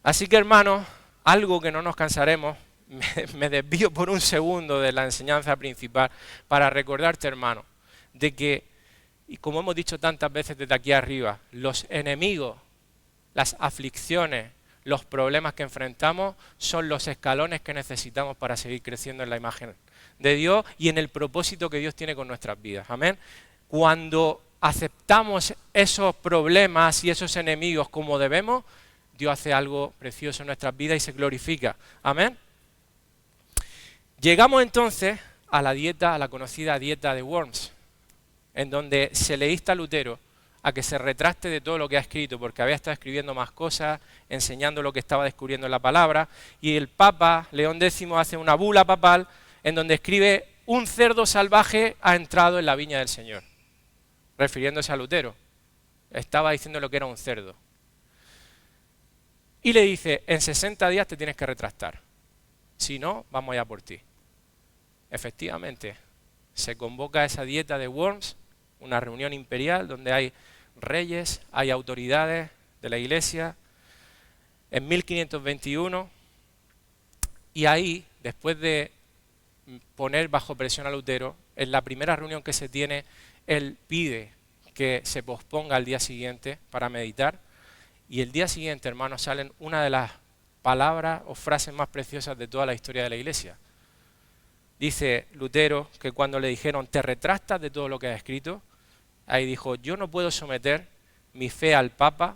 Así que, hermanos, algo que no nos cansaremos, me desvío por un segundo de la enseñanza principal para recordarte, hermano, de que, y como hemos dicho tantas veces desde aquí arriba, los enemigos, las aflicciones, los problemas que enfrentamos son los escalones que necesitamos para seguir creciendo en la imagen de Dios y en el propósito que Dios tiene con nuestras vidas. Amén. Cuando aceptamos esos problemas y esos enemigos como debemos, Dios hace algo precioso en nuestras vidas y se glorifica. Amén. Llegamos entonces a la conocida dieta de Worms, en donde se le insta a Lutero a que se retracte de todo lo que ha escrito, porque había estado escribiendo más cosas, enseñando lo que estaba descubriendo en la palabra, y el Papa León X hace una bula papal en donde escribe: un cerdo salvaje ha entrado en la viña del Señor, refiriéndose a Lutero. Estaba diciendo lo que era un cerdo. Y le dice: en 60 días te tienes que retractar, si no, vamos allá por ti. Efectivamente, se convoca esa dieta de Worms, una reunión imperial donde hay reyes, hay autoridades de la iglesia, en 1521, y ahí, después de poner bajo presión a Lutero, en la primera reunión que se tiene, él pide que se posponga al día siguiente para meditar, y el día siguiente, hermanos, salen una de las palabras o frases más preciosas de toda la historia de la iglesia. Dice Lutero que cuando le dijeron: ¿te retractas de todo lo que has escrito? Ahí dijo: yo no puedo someter mi fe al Papa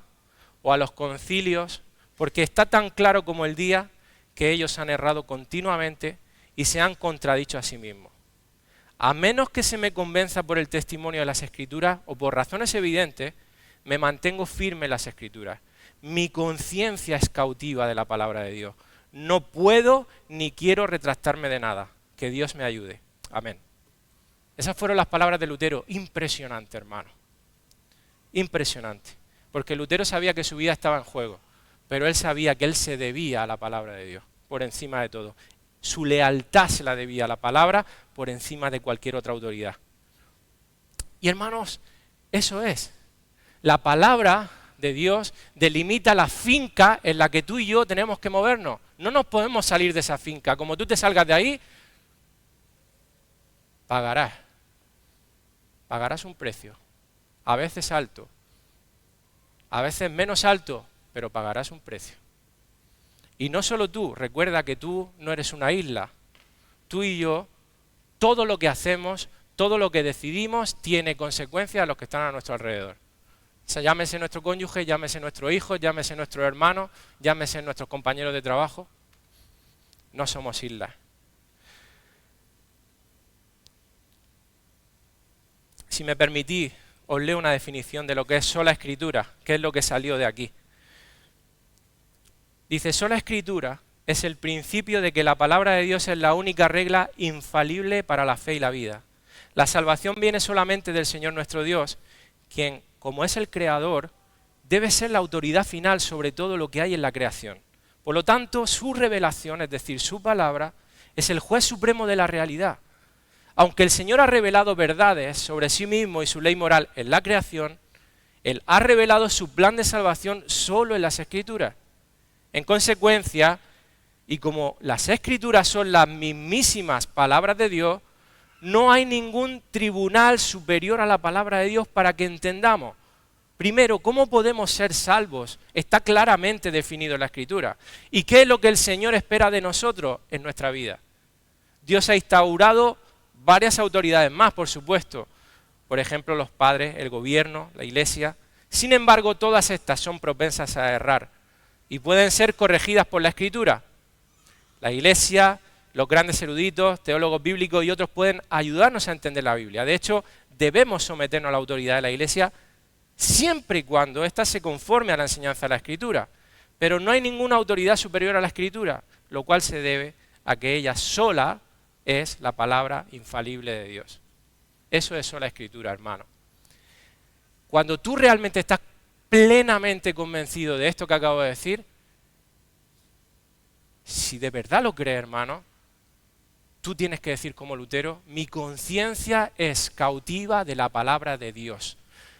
o a los concilios, porque está tan claro como el día que ellos han errado continuamente y se han contradicho a sí mismos. A menos que se me convenza por el testimonio de las Escrituras o por razones evidentes, me mantengo firme en las Escrituras. Mi conciencia es cautiva de la palabra de Dios. No puedo ni quiero retractarme de nada. Que Dios me ayude. Amén. Esas fueron las palabras de Lutero. Impresionante, hermano. Impresionante. Porque Lutero sabía que su vida estaba en juego, pero él sabía que él se debía a la palabra de Dios, por encima de todo. Su lealtad se la debía a la palabra por encima de cualquier otra autoridad. Y hermanos, eso es. La palabra de Dios delimita la finca en la que tú y yo tenemos que movernos. No nos podemos salir de esa finca. Como tú te salgas de ahí, pagarás. Pagarás un precio. A veces alto. A veces menos alto, pero pagarás un precio. Y no solo tú, recuerda que tú no eres una isla. Tú y yo, todo lo que hacemos, todo lo que decidimos, tiene consecuencias a los que están a nuestro alrededor. O sea, llámese nuestro cónyuge, llámese nuestro hijo, llámese nuestro hermano, llámese nuestros compañeros de trabajo. No somos islas. Si me permitís, os leo una definición de lo que es sola escritura, que es lo que salió de aquí. Dice, sola escritura es el principio de que la palabra de Dios es la única regla infalible para la fe y la vida. La salvación viene solamente del Señor nuestro Dios, quien, como es el creador, debe ser la autoridad final sobre todo lo que hay en la creación. Por lo tanto, su revelación, es decir, su palabra, es el juez supremo de la realidad. Aunque el Señor ha revelado verdades sobre sí mismo y su ley moral en la creación, Él ha revelado su plan de salvación solo en las Escrituras. En consecuencia, y como las Escrituras son las mismísimas palabras de Dios, no hay ningún tribunal superior a la palabra de Dios para que entendamos. Primero, ¿cómo podemos ser salvos? Está claramente definido en la Escritura. ¿Y qué es lo que el Señor espera de nosotros en nuestra vida? Dios ha instaurado varias autoridades más, por supuesto. Por ejemplo, los padres, el gobierno, la iglesia. Sin embargo, todas estas son propensas a errar y pueden ser corregidas por la Escritura. La iglesia, los grandes eruditos, teólogos bíblicos y otros pueden ayudarnos a entender la Biblia. De hecho, debemos someternos a la autoridad de la iglesia siempre y cuando ésta se conforme a la enseñanza de la Escritura. Pero no hay ninguna autoridad superior a la Escritura, lo cual se debe a que ella sola es la palabra infalible de Dios. Eso es sola Escritura, hermano. Cuando tú realmente estás plenamente convencido de esto que acabo de decir, si de verdad lo crees, hermano, tú tienes que decir como Lutero, mi conciencia es cautiva de la palabra de Dios.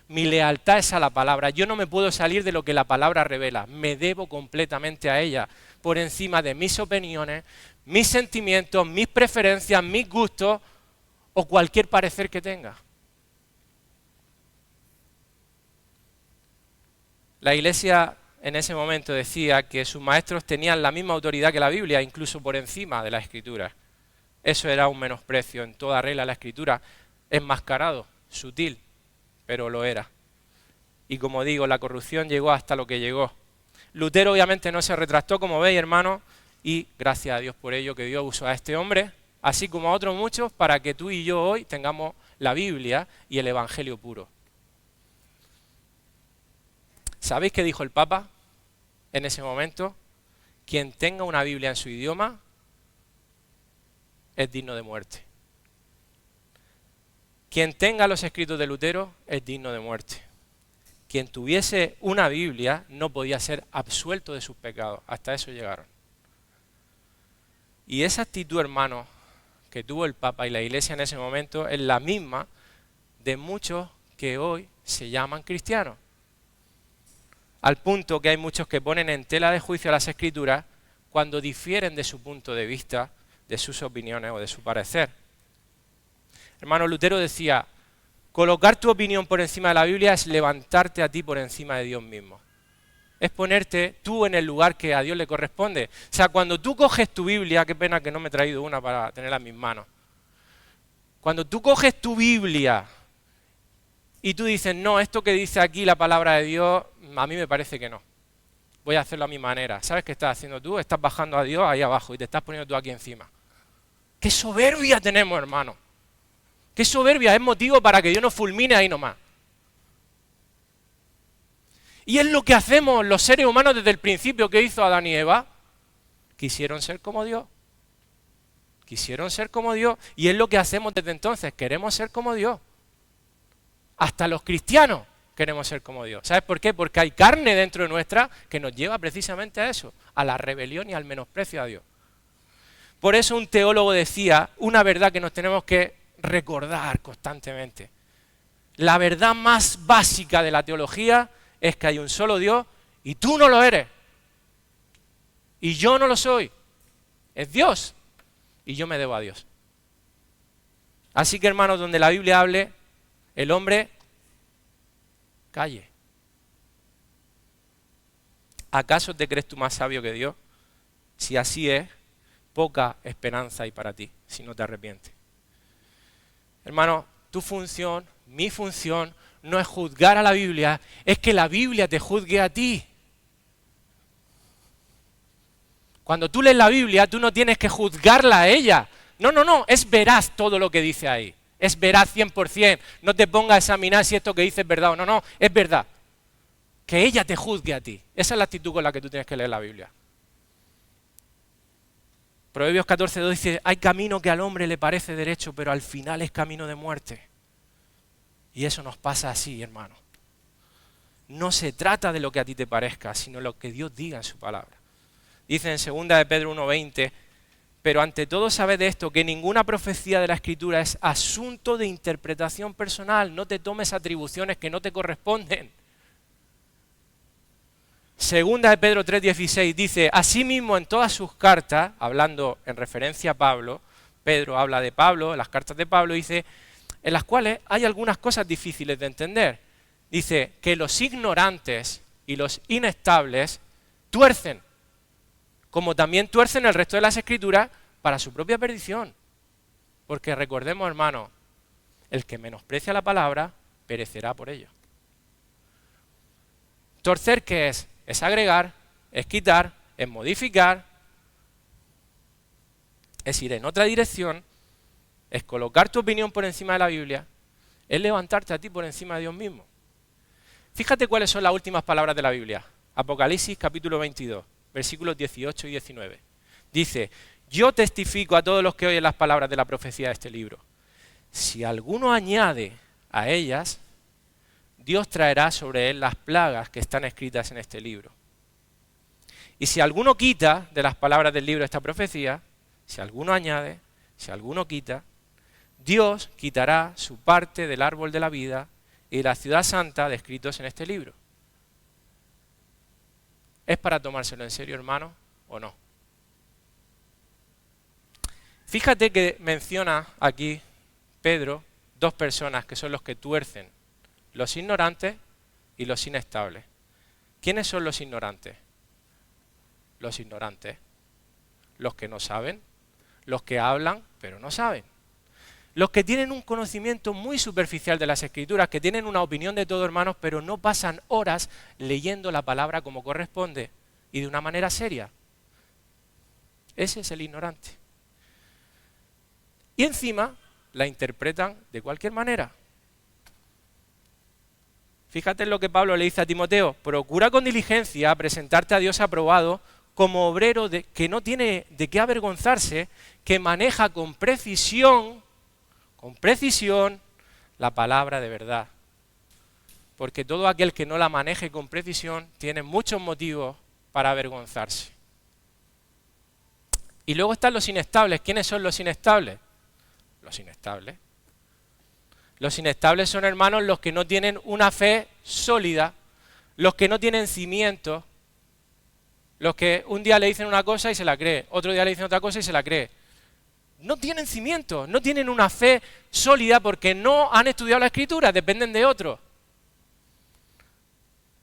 Mi lealtad es a la palabra. Yo no me puedo salir de lo que la palabra revela. Me debo completamente a ella, por encima de mis opiniones, mis sentimientos, mis preferencias, mis gustos o cualquier parecer que tenga. La iglesia en ese momento decía que sus maestros tenían la misma autoridad que la Biblia, incluso por encima de la Escritura. Eso era un menosprecio en toda regla de la Escritura, enmascarado, sutil, pero lo era. Y como digo, la corrupción llegó hasta lo que llegó. Lutero obviamente no se retractó, como veis, hermanos, y gracias a Dios por ello, que Dios usó a este hombre, así como a otros muchos, para que tú y yo hoy tengamos la Biblia y el Evangelio puro. ¿Sabéis qué dijo el Papa en ese momento? Quien tenga una Biblia en su idioma es digno de muerte. Quien tenga los escritos de Lutero es digno de muerte. Quien tuviese una Biblia no podía ser absuelto de sus pecados. Hasta eso llegaron. Y esa actitud, hermano, que tuvo el Papa y la Iglesia en ese momento es la misma de muchos que hoy se llaman cristianos. Al punto que hay muchos que ponen en tela de juicio a las Escrituras cuando difieren de su punto de vista, de sus opiniones o de su parecer. Hermano, Lutero decía, colocar tu opinión por encima de la Biblia es levantarte a ti por encima de Dios mismo. Es ponerte tú en el lugar que a Dios le corresponde. O sea, cuando tú coges tu Biblia, qué pena que no me he traído una para tenerla en mis manos. Cuando tú coges tu Biblia y tú dices, no, esto que dice aquí la palabra de Dios, a mí me parece que no. Voy a hacerlo a mi manera. ¿Sabes qué estás haciendo tú? Estás bajando a Dios ahí abajo y te estás poniendo tú aquí encima. ¡Qué soberbia tenemos, hermano! ¡Qué soberbia! Es motivo para que Dios nos fulmine ahí nomás. Y es lo que hacemos los seres humanos desde el principio que hizo Adán y Eva. quisieron ser como Dios. Quisieron ser como Dios y es lo que hacemos desde entonces, queremos ser como Dios. Hasta los cristianos queremos ser como Dios. ¿Sabes por qué? Porque hay carne dentro de nuestra que nos lleva precisamente a eso, a la rebelión y al menosprecio a Dios. Por eso un teólogo decía una verdad que nos tenemos que recordar constantemente. La verdad más básica de la teología es que hay un solo Dios y tú no lo eres. Y yo no lo soy. Es Dios. Y yo me debo a Dios. Así que, hermanos, donde la Biblia hable, el hombre calle. ¿Acaso te crees tú más sabio que Dios? Si así es, poca esperanza hay para ti, si no te arrepientes. Hermano, tu función, mi función, no es juzgar a la Biblia, es que la Biblia te juzgue a ti. Cuando tú lees la Biblia, tú no tienes que juzgarla a ella. No, es veraz todo lo que dice ahí. Es veraz 100%. No te pongas a examinar si esto que dice es verdad o no, es verdad. Que ella te juzgue a ti. Esa es la actitud con la que tú tienes que leer la Biblia. Proverbios 14:2 dice, hay camino que al hombre le parece derecho, pero al final es camino de muerte. Y eso nos pasa así, hermano. No se trata de lo que a ti te parezca, sino lo que Dios diga en su palabra. Dice en 2 de Pedro 1:20, pero ante todo sabed de esto, que ninguna profecía de la Escritura es asunto de interpretación personal. No te tomes atribuciones que no te corresponden. 2 de Pedro 3:16 dice, asimismo en todas sus cartas, hablando en referencia a Pablo, Pedro habla de Pablo, en las cartas de Pablo, dice, en las cuales hay algunas cosas difíciles de entender. Dice que los ignorantes y los inestables tuercen, como también tuercen el resto de las Escrituras para su propia perdición. Porque recordemos, hermano, el que menosprecia la palabra, perecerá por ello. Torcer, ¿qué es? Es agregar, es quitar, es modificar, es ir en otra dirección, es colocar tu opinión por encima de la Biblia, es levantarte a ti por encima de Dios mismo. Fíjate cuáles son las últimas palabras de la Biblia. Apocalipsis capítulo 22, versículos 18 y 19. Dice, yo testifico a todos los que oyen las palabras de la profecía de este libro. Si alguno añade a ellas, Dios traerá sobre él las plagas que están escritas en este libro. Y si alguno quita de las palabras del libro esta profecía, si alguno añade, si alguno quita, Dios quitará su parte del árbol de la vida y de la ciudad santa descritos en este libro. ¿Es para tomárselo en serio, hermano, o no? Fíjate que menciona aquí Pedro dos personas que son los que tuercen, los ignorantes y los inestables. ¿Quiénes son los ignorantes? Los ignorantes, los que no saben, los que hablan pero no saben. Los que tienen un conocimiento muy superficial de las Escrituras, que tienen una opinión de todo, hermanos, pero no pasan horas leyendo la palabra como corresponde y de una manera seria. Ese es el ignorante. Y encima la interpretan de cualquier manera. Fíjate en lo que Pablo le dice a Timoteo, procura con diligencia presentarte a Dios aprobado como obrero que no tiene de qué avergonzarse, que maneja con precisión la palabra de verdad. Porque todo aquel que no la maneje con precisión tiene muchos motivos para avergonzarse. Y luego están los inestables. ¿Quiénes son los inestables? Los inestables. Los inestables son, hermanos, los que no tienen una fe sólida, los que no tienen cimientos, los que un día le dicen una cosa y se la cree, otro día le dicen otra cosa y se la cree. No tienen cimientos, no tienen una fe sólida porque no han estudiado la Escritura, dependen de otros.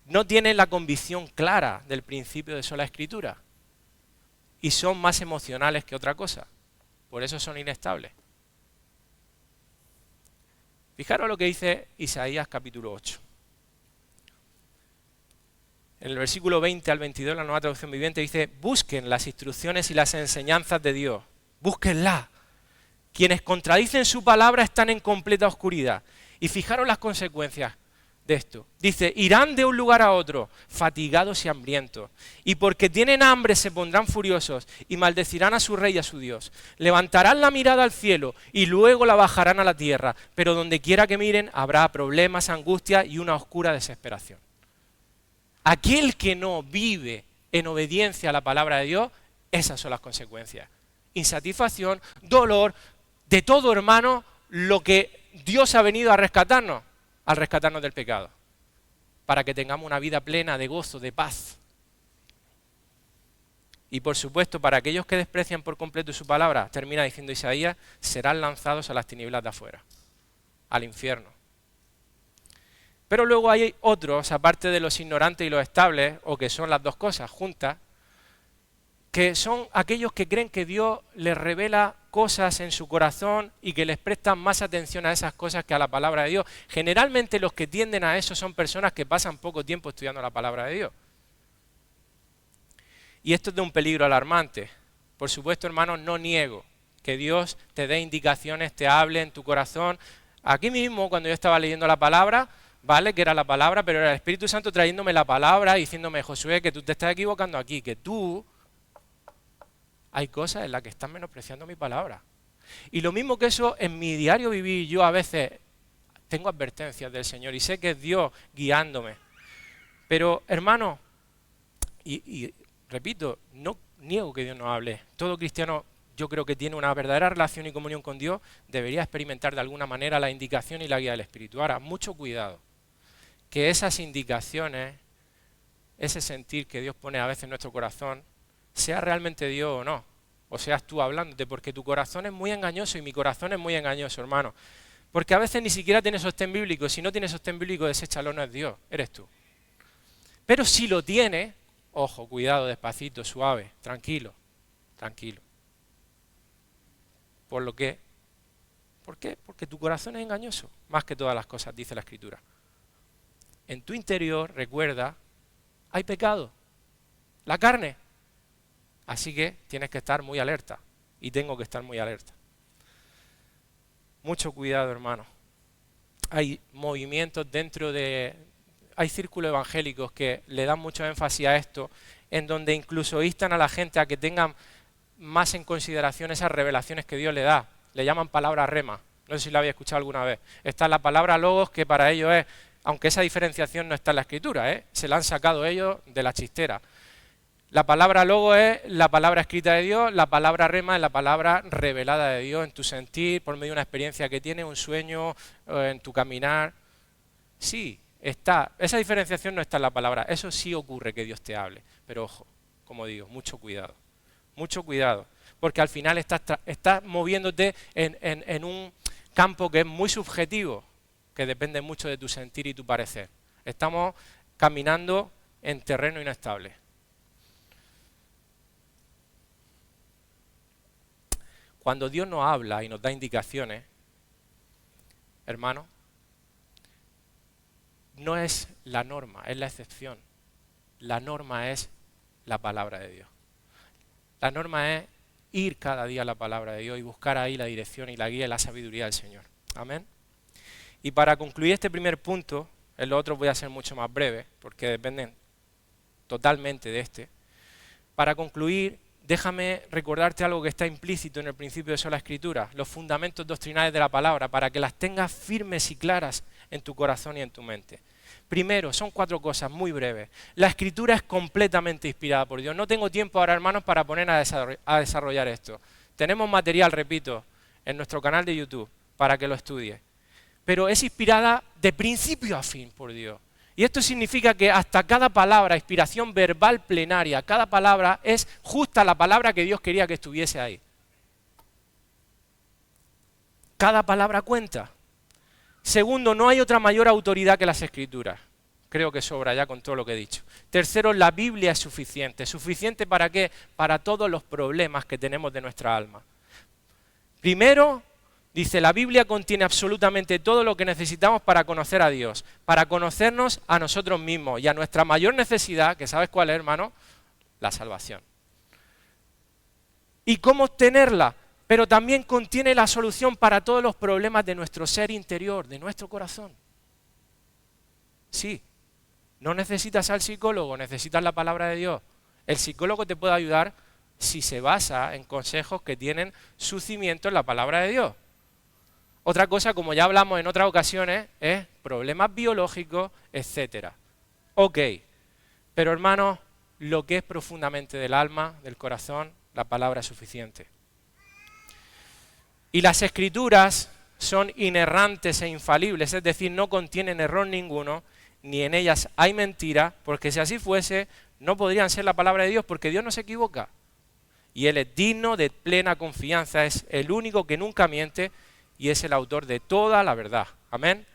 No tienen la convicción clara del principio de sola Escritura y son más emocionales que otra cosa, por eso son inestables. Fijaros lo que dice Isaías capítulo 8. En el versículo 20 al 22, la Nueva Traducción Viviente dice, busquen las instrucciones y las enseñanzas de Dios, búsquenlas. Quienes contradicen su palabra están en completa oscuridad. Y fijaros las consecuencias. de esto. Dice, irán de un lugar a otro, fatigados y hambrientos, y porque tienen hambre se pondrán furiosos y maldecirán a su rey y a su Dios. Levantarán la mirada al cielo y luego la bajarán a la tierra, pero donde quiera que miren habrá problemas, angustia y una oscura desesperación. Aquel que no vive en obediencia a la palabra de Dios, esas son las consecuencias. Insatisfacción, dolor, de todo, hermano, lo que Dios ha venido a rescatarnos, al rescatarnos del pecado, para que tengamos una vida plena de gozo, de paz. Y por supuesto, para aquellos que desprecian por completo su palabra, termina diciendo Isaías, serán lanzados a las tinieblas de afuera, al infierno. Pero luego hay otros, aparte de los ignorantes y los estables, o que son las dos cosas juntas, que son aquellos que creen que Dios les revela cosas en su corazón y que les prestan más atención a esas cosas que a la palabra de Dios. Generalmente los que tienden a eso son personas que pasan poco tiempo estudiando la palabra de Dios. Y esto es de un peligro alarmante. Por supuesto, hermanos, no niego que Dios te dé indicaciones, te hable en tu corazón. Aquí mismo, cuando yo estaba leyendo la palabra, vale, que era la palabra, pero era el Espíritu Santo trayéndome la palabra y diciéndome, Josué, que tú te estás equivocando aquí, que tú... hay cosas en las que están menospreciando mi palabra. Y lo mismo que eso, en mi diario vivir, yo a veces tengo advertencias del Señor y sé que es Dios guiándome. Pero, hermano, y repito, no niego que Dios nos hable. Todo cristiano, yo creo que tiene una verdadera relación y comunión con Dios, debería experimentar de alguna manera la indicación y la guía del Espíritu. Ahora, mucho cuidado, que esas indicaciones, ese sentir que Dios pone a veces en nuestro corazón, sea realmente Dios o no, o seas tú hablándote, porque tu corazón es muy engañoso y mi corazón es muy engañoso, hermano. Porque a veces ni siquiera tiene sostén bíblico, si no tiene sostén bíblico, deséchalo, no es Dios, eres tú. Pero si lo tiene, ojo, cuidado, despacito, suave, tranquilo, tranquilo. ¿Por qué? Porque tu corazón es engañoso, más que todas las cosas, dice la Escritura. En tu interior, recuerda, hay pecado, la carne. Así que tienes que estar muy alerta, y tengo que estar muy alerta. Mucho cuidado, hermano. Hay movimientos hay círculos evangélicos que le dan mucho énfasis a esto, en donde incluso instan a la gente a que tengan más en consideración esas revelaciones que Dios le da. Le llaman palabra rema. No sé si la había escuchado alguna vez. Está la palabra logos, que para ellos es, aunque esa diferenciación no está en la Escritura, se la han sacado ellos de la chistera. La palabra logo es la palabra escrita de Dios, la palabra rema es la palabra revelada de Dios en tu sentir, por medio de una experiencia que tienes, un sueño, en tu caminar. Sí, está. Esa diferenciación no está en la palabra. Eso sí ocurre, que Dios te hable. Pero ojo, como digo, mucho cuidado. Mucho cuidado. Porque al final estás moviéndote en un campo que es muy subjetivo, que depende mucho de tu sentir y tu parecer. Estamos caminando en terreno inestable. Cuando Dios nos habla y nos da indicaciones, hermano, no es la norma, es la excepción. La norma es la palabra de Dios. La norma es ir cada día a la palabra de Dios y buscar ahí la dirección y la guía y la sabiduría del Señor. Amén. Y para concluir este primer punto, en los otros voy a ser mucho más breve, porque dependen totalmente de este. Para concluir, déjame recordarte algo que está implícito en el principio de sola Escritura, los fundamentos doctrinales de la palabra, para que las tengas firmes y claras en tu corazón y en tu mente. Primero, son 4 cosas muy breves. La Escritura es completamente inspirada por Dios. No tengo tiempo ahora, hermanos, para poner a desarrollar esto. Tenemos material, repito, en nuestro canal de YouTube para que lo estudies. Pero es inspirada de principio a fin por Dios. Y esto significa que hasta cada palabra, inspiración verbal plenaria, cada palabra es justa la palabra que Dios quería que estuviese ahí. Cada palabra cuenta. Segundo, no hay otra mayor autoridad que las Escrituras. Creo que sobra ya con todo lo que he dicho. Tercero, la Biblia es suficiente. ¿Suficiente para qué? Para todos los problemas que tenemos de nuestra alma. Primero, dice, la Biblia contiene absolutamente todo lo que necesitamos para conocer a Dios, para conocernos a nosotros mismos y a nuestra mayor necesidad, que ¿sabes cuál es, hermano? La salvación. ¿Y cómo obtenerla? Pero también contiene la solución para todos los problemas de nuestro ser interior, de nuestro corazón. Sí. No necesitas al psicólogo, necesitas la palabra de Dios. El psicólogo te puede ayudar si se basa en consejos que tienen su cimiento en la palabra de Dios. Otra cosa, como ya hablamos en otras ocasiones, es problemas biológicos, etcétera. Ok, pero hermanos, lo que es profundamente del alma, del corazón, la palabra es suficiente. Y las Escrituras son inerrantes e infalibles, es decir, no contienen error ninguno, ni en ellas hay mentira, porque si así fuese, no podrían ser la palabra de Dios, porque Dios no se equivoca. Y Él es digno de plena confianza, es el único que nunca miente y es el autor de toda la verdad. Amén.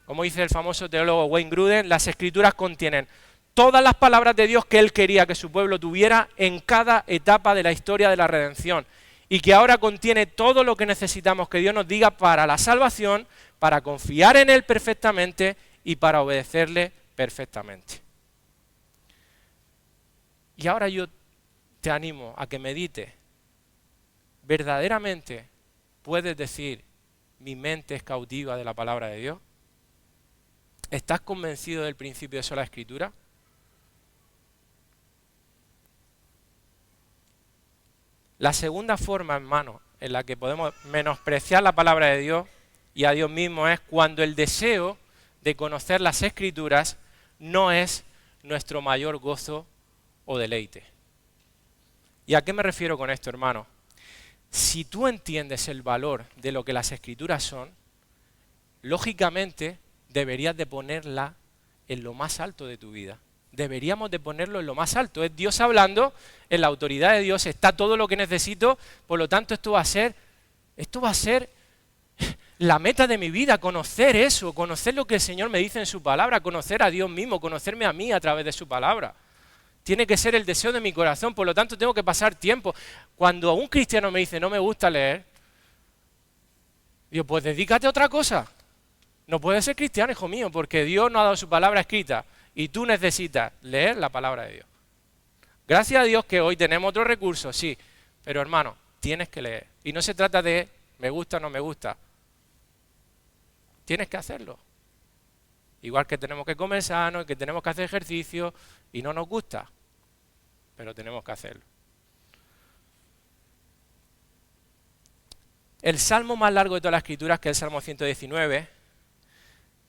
Como dice el famoso teólogo Wayne Grudem, las Escrituras contienen todas las palabras de Dios que Él quería que su pueblo tuviera en cada etapa de la historia de la redención y que ahora contiene todo lo que necesitamos que Dios nos diga para la salvación, para confiar en Él perfectamente y para obedecerle perfectamente. Y ahora yo te animo a que medites. ¿Verdaderamente puedes decir, mi mente es cautiva de la palabra de Dios? ¿Estás convencido del principio de sola escritura? La segunda forma, hermano, en la que podemos menospreciar la palabra de Dios y a Dios mismo es cuando el deseo de conocer las Escrituras no es nuestro mayor gozo o deleite. ¿Y a qué me refiero con esto, hermano? Si tú entiendes el valor de lo que las Escrituras son, lógicamente deberías de ponerla en lo más alto de tu vida. Deberíamos de ponerlo en lo más alto. Es Dios hablando, en la autoridad de Dios está todo lo que necesito, por lo tanto esto va a ser la meta de mi vida, conocer eso, conocer lo que el Señor me dice en su palabra, conocer a Dios mismo, conocerme a mí a través de su palabra. Tiene que ser el deseo de mi corazón, por lo tanto tengo que pasar tiempo. Cuando un cristiano me dice, no me gusta leer, digo, pues dedícate a otra cosa. No puedes ser cristiano, hijo mío, porque Dios no ha dado su palabra escrita y tú necesitas leer la palabra de Dios. Gracias a Dios que hoy tenemos otros recursos, sí, pero hermano, tienes que leer. Y no se trata de me gusta o no me gusta. Tienes que hacerlo. Igual que tenemos que comer sano, que tenemos que hacer ejercicio y no nos gusta, pero tenemos que hacerlo. El salmo más largo de todas las Escrituras, que es el Salmo 119,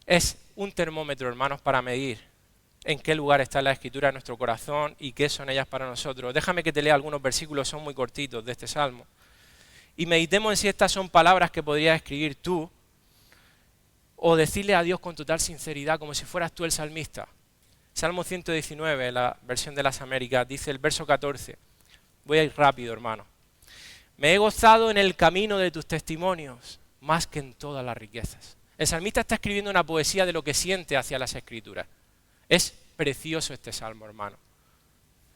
es un termómetro, hermanos, para medir en qué lugar está la Escritura en nuestro corazón y qué son ellas para nosotros. Déjame que te lea algunos versículos, son muy cortitos, de este salmo. Y meditemos en si estas son palabras que podrías escribir tú o decirle a Dios con total sinceridad, como si fueras tú el salmista. Salmo 119, la versión de las Américas, dice el verso 14. Voy a ir rápido, hermano. Me he gozado en el camino de tus testimonios, más que en todas las riquezas. El salmista está escribiendo una poesía de lo que siente hacia las Escrituras. Es precioso este salmo, hermano.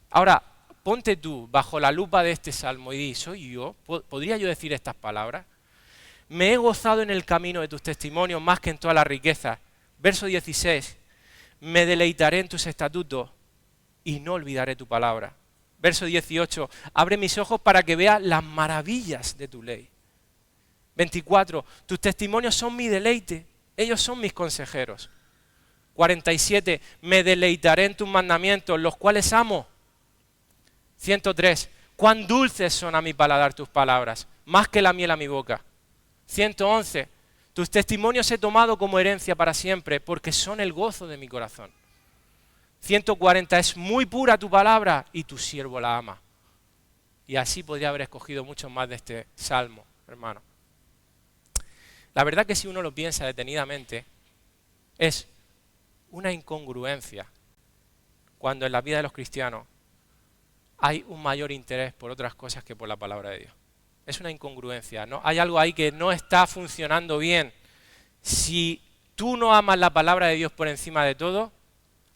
Ahora, ponte tú bajo la lupa de este salmo y di, ¿soy yo? ¿Podría yo decir estas palabras? Me he gozado en el camino de tus testimonios más que en todas las riquezas. Verso 16. Me deleitaré en tus estatutos y no olvidaré tu palabra. Verso 18. Abre mis ojos para que vea las maravillas de tu ley. 24. Tus testimonios son mi deleite. Ellos son mis consejeros. 47. Me deleitaré en tus mandamientos, los cuales amo. 103. Cuán dulces son a mi paladar tus palabras, más que la miel a mi boca. 111. Tus testimonios he tomado como herencia para siempre, porque son el gozo de mi corazón. 140. Es muy pura tu palabra y tu siervo la ama. Y así podría haber escogido mucho más de este salmo, hermano. La verdad que si uno lo piensa detenidamente, es una incongruencia cuando en la vida de los cristianos hay un mayor interés por otras cosas que por la palabra de Dios. Es una incongruencia, ¿no? Hay algo ahí que no está funcionando bien. Si tú no amas la palabra de Dios por encima de todo,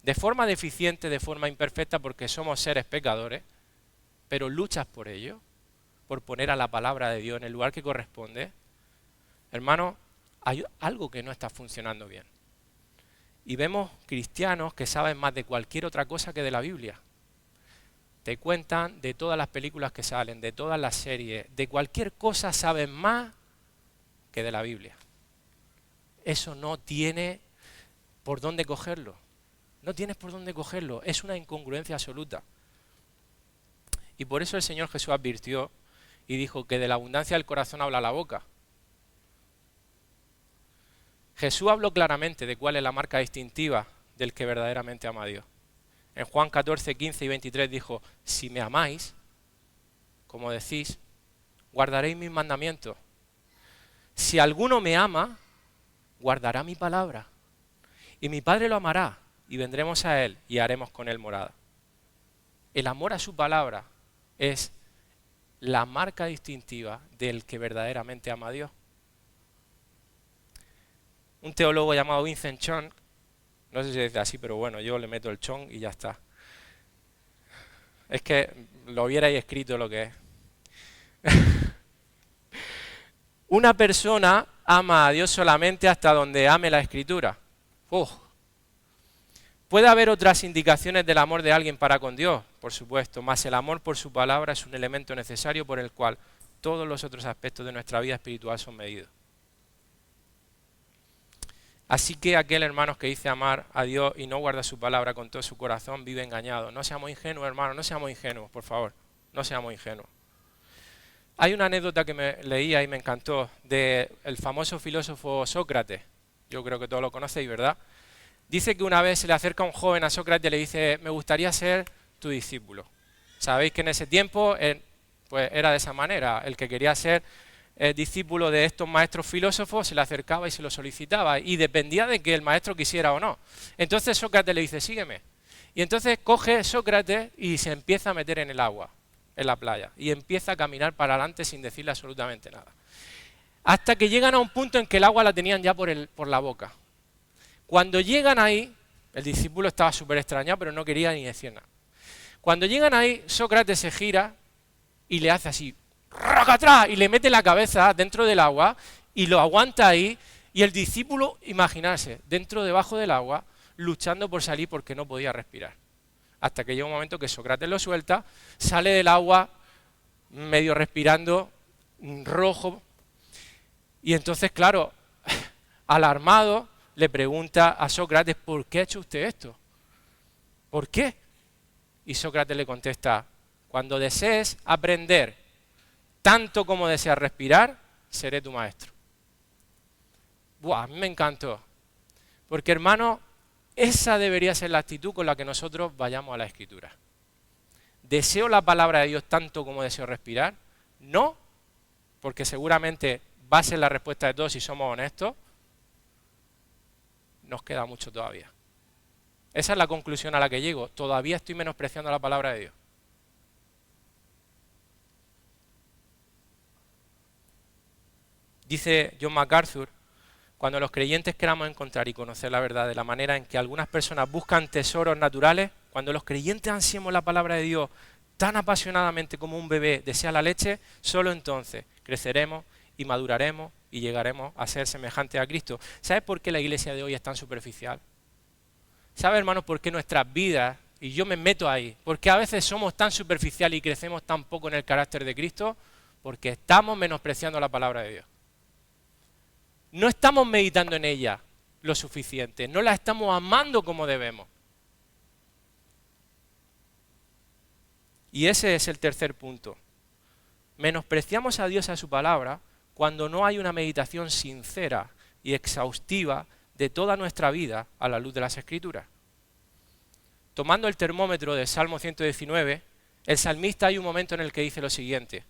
de forma deficiente, de forma imperfecta, porque somos seres pecadores, pero luchas por ello, por poner a la palabra de Dios en el lugar que corresponde, hermano, hay algo que no está funcionando bien. Y vemos cristianos que saben más de cualquier otra cosa que de la Biblia. Te cuentan de todas las películas que salen, de todas las series, de cualquier cosa saben más que de la Biblia. Eso no tiene por dónde cogerlo. No tienes por dónde cogerlo. Es una incongruencia absoluta. Y por eso el Señor Jesús advirtió y dijo que de la abundancia del corazón habla la boca. Jesús habló claramente de cuál es la marca distintiva del que verdaderamente ama a Dios. En Juan 14, 15 y 23 dijo, si me amáis, como decís, guardaréis mis mandamientos. Si alguno me ama, guardará mi palabra. Y mi Padre lo amará, y vendremos a él y haremos con él morada. El amor a su palabra es la marca distintiva del que verdaderamente ama a Dios. Un teólogo llamado Vincent Chong, no sé si se dice así, pero bueno, yo le meto el Chong y ya está. Es que lo hubierais escrito lo que es. Una persona ama a Dios solamente hasta donde ame la Escritura. Puede haber otras indicaciones del amor de alguien para con Dios, por supuesto, mas el amor por su palabra es un elemento necesario por el cual todos los otros aspectos de nuestra vida espiritual son medidos. Así que aquel, hermanos, que dice amar a Dios y no guarda su palabra con todo su corazón, vive engañado. No seamos ingenuos, hermanos, no seamos ingenuos, por favor, no seamos ingenuos. Hay una anécdota que me leía y me encantó del famoso filósofo Sócrates. Yo creo que todos lo conocéis, ¿verdad? Dice que una vez se le acerca un joven a Sócrates y le dice, me gustaría ser tu discípulo. Sabéis que en ese tiempo pues era de esa manera. El que quería ser discípulo de estos maestros filósofos se le acercaba y se lo solicitaba. Y dependía de que el maestro quisiera o no. Entonces Sócrates le dice, sígueme. Y entonces coge Sócrates y se empieza a meter en el agua, en la playa. Y empieza a caminar para adelante sin decirle absolutamente nada. Hasta que llegan a un punto en que el agua la tenían ya por la boca. Cuando llegan ahí, el discípulo estaba súper extrañado, pero no quería ni decir nada. Cuando llegan ahí, Sócrates se gira y le hace así, ¡racatrá! Y le mete la cabeza dentro del agua y lo aguanta ahí. Y el discípulo, imaginarse, debajo del agua, luchando por salir porque no podía respirar. Hasta que llega un momento que Sócrates lo suelta, sale del agua medio respirando, rojo. Y entonces, claro, alarmado, le pregunta a Sócrates, ¿por qué ha hecho usted esto? ¿Por qué? Y Sócrates le contesta, cuando desees aprender tanto como deseas respirar, seré tu maestro. ¡Buah! A mí me encantó. Porque, hermano, esa debería ser la actitud con la que nosotros vayamos a la Escritura. ¿Deseo la palabra de Dios tanto como deseo respirar? No, porque seguramente va a ser la respuesta de todos si somos honestos. Nos queda mucho todavía. Esa es la conclusión a la que llego. Todavía estoy menospreciando la palabra de Dios. Dice John MacArthur, cuando los creyentes queramos encontrar y conocer la verdad de la manera en que algunas personas buscan tesoros naturales, cuando los creyentes ansiemos la palabra de Dios tan apasionadamente como un bebé desea la leche, solo entonces creceremos y maduraremos y llegaremos a ser semejantes a Cristo. ¿Sabes por qué la iglesia de hoy es tan superficial? ¿Sabes, hermanos, por qué nuestras vidas, y yo me meto ahí, por qué a veces somos tan superficiales y crecemos tan poco en el carácter de Cristo? Porque estamos menospreciando la palabra de Dios. No estamos meditando en ella lo suficiente, no la estamos amando como debemos. Y ese es el tercer punto. Menospreciamos a Dios y a su palabra cuando no hay una meditación sincera y exhaustiva de toda nuestra vida a la luz de las Escrituras. Tomando el termómetro del Salmo 119, el salmista hay un momento en el que dice lo siguiente,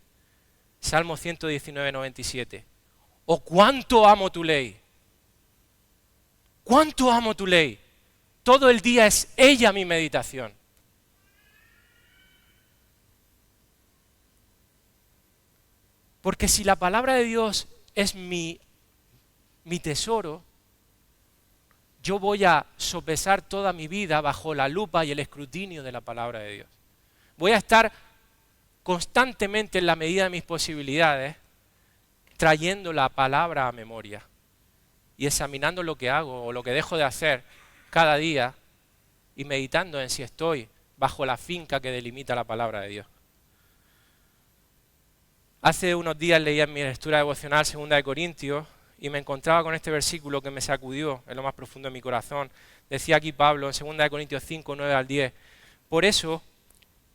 Salmo 119, 97, ¡oh, cuánto amo tu ley! ¡Cuánto amo tu ley! Todo el día es ella mi meditación. Porque si la palabra de Dios es mi tesoro, yo voy a sopesar toda mi vida bajo la lupa y el escrutinio de la palabra de Dios. Voy a estar constantemente en la medida de mis posibilidades trayendo la palabra a memoria y examinando lo que hago o lo que dejo de hacer cada día y meditando en si estoy bajo la finca que delimita la palabra de Dios. Hace unos días leía en mi lectura devocional 2 Corintios y me encontraba con este versículo que me sacudió en lo más profundo de mi corazón. Decía aquí Pablo en 2 Corintios 5, 9 al 10. Por eso,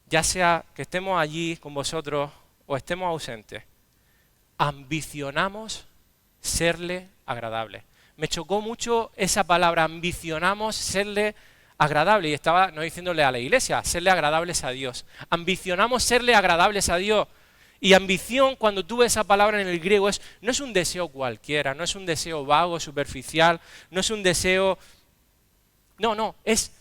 ya sea que estemos allí con vosotros o estemos ausentes, ambicionamos serle agradables. Me chocó mucho esa palabra, ambicionamos serle agradable. Y estaba no diciéndole a la iglesia, serle agradables a Dios. Ambicionamos serle agradables a Dios. Y ambición, cuando tú ves esa palabra en el griego, no es un deseo cualquiera, no es un deseo vago, superficial, no es un deseo... No, es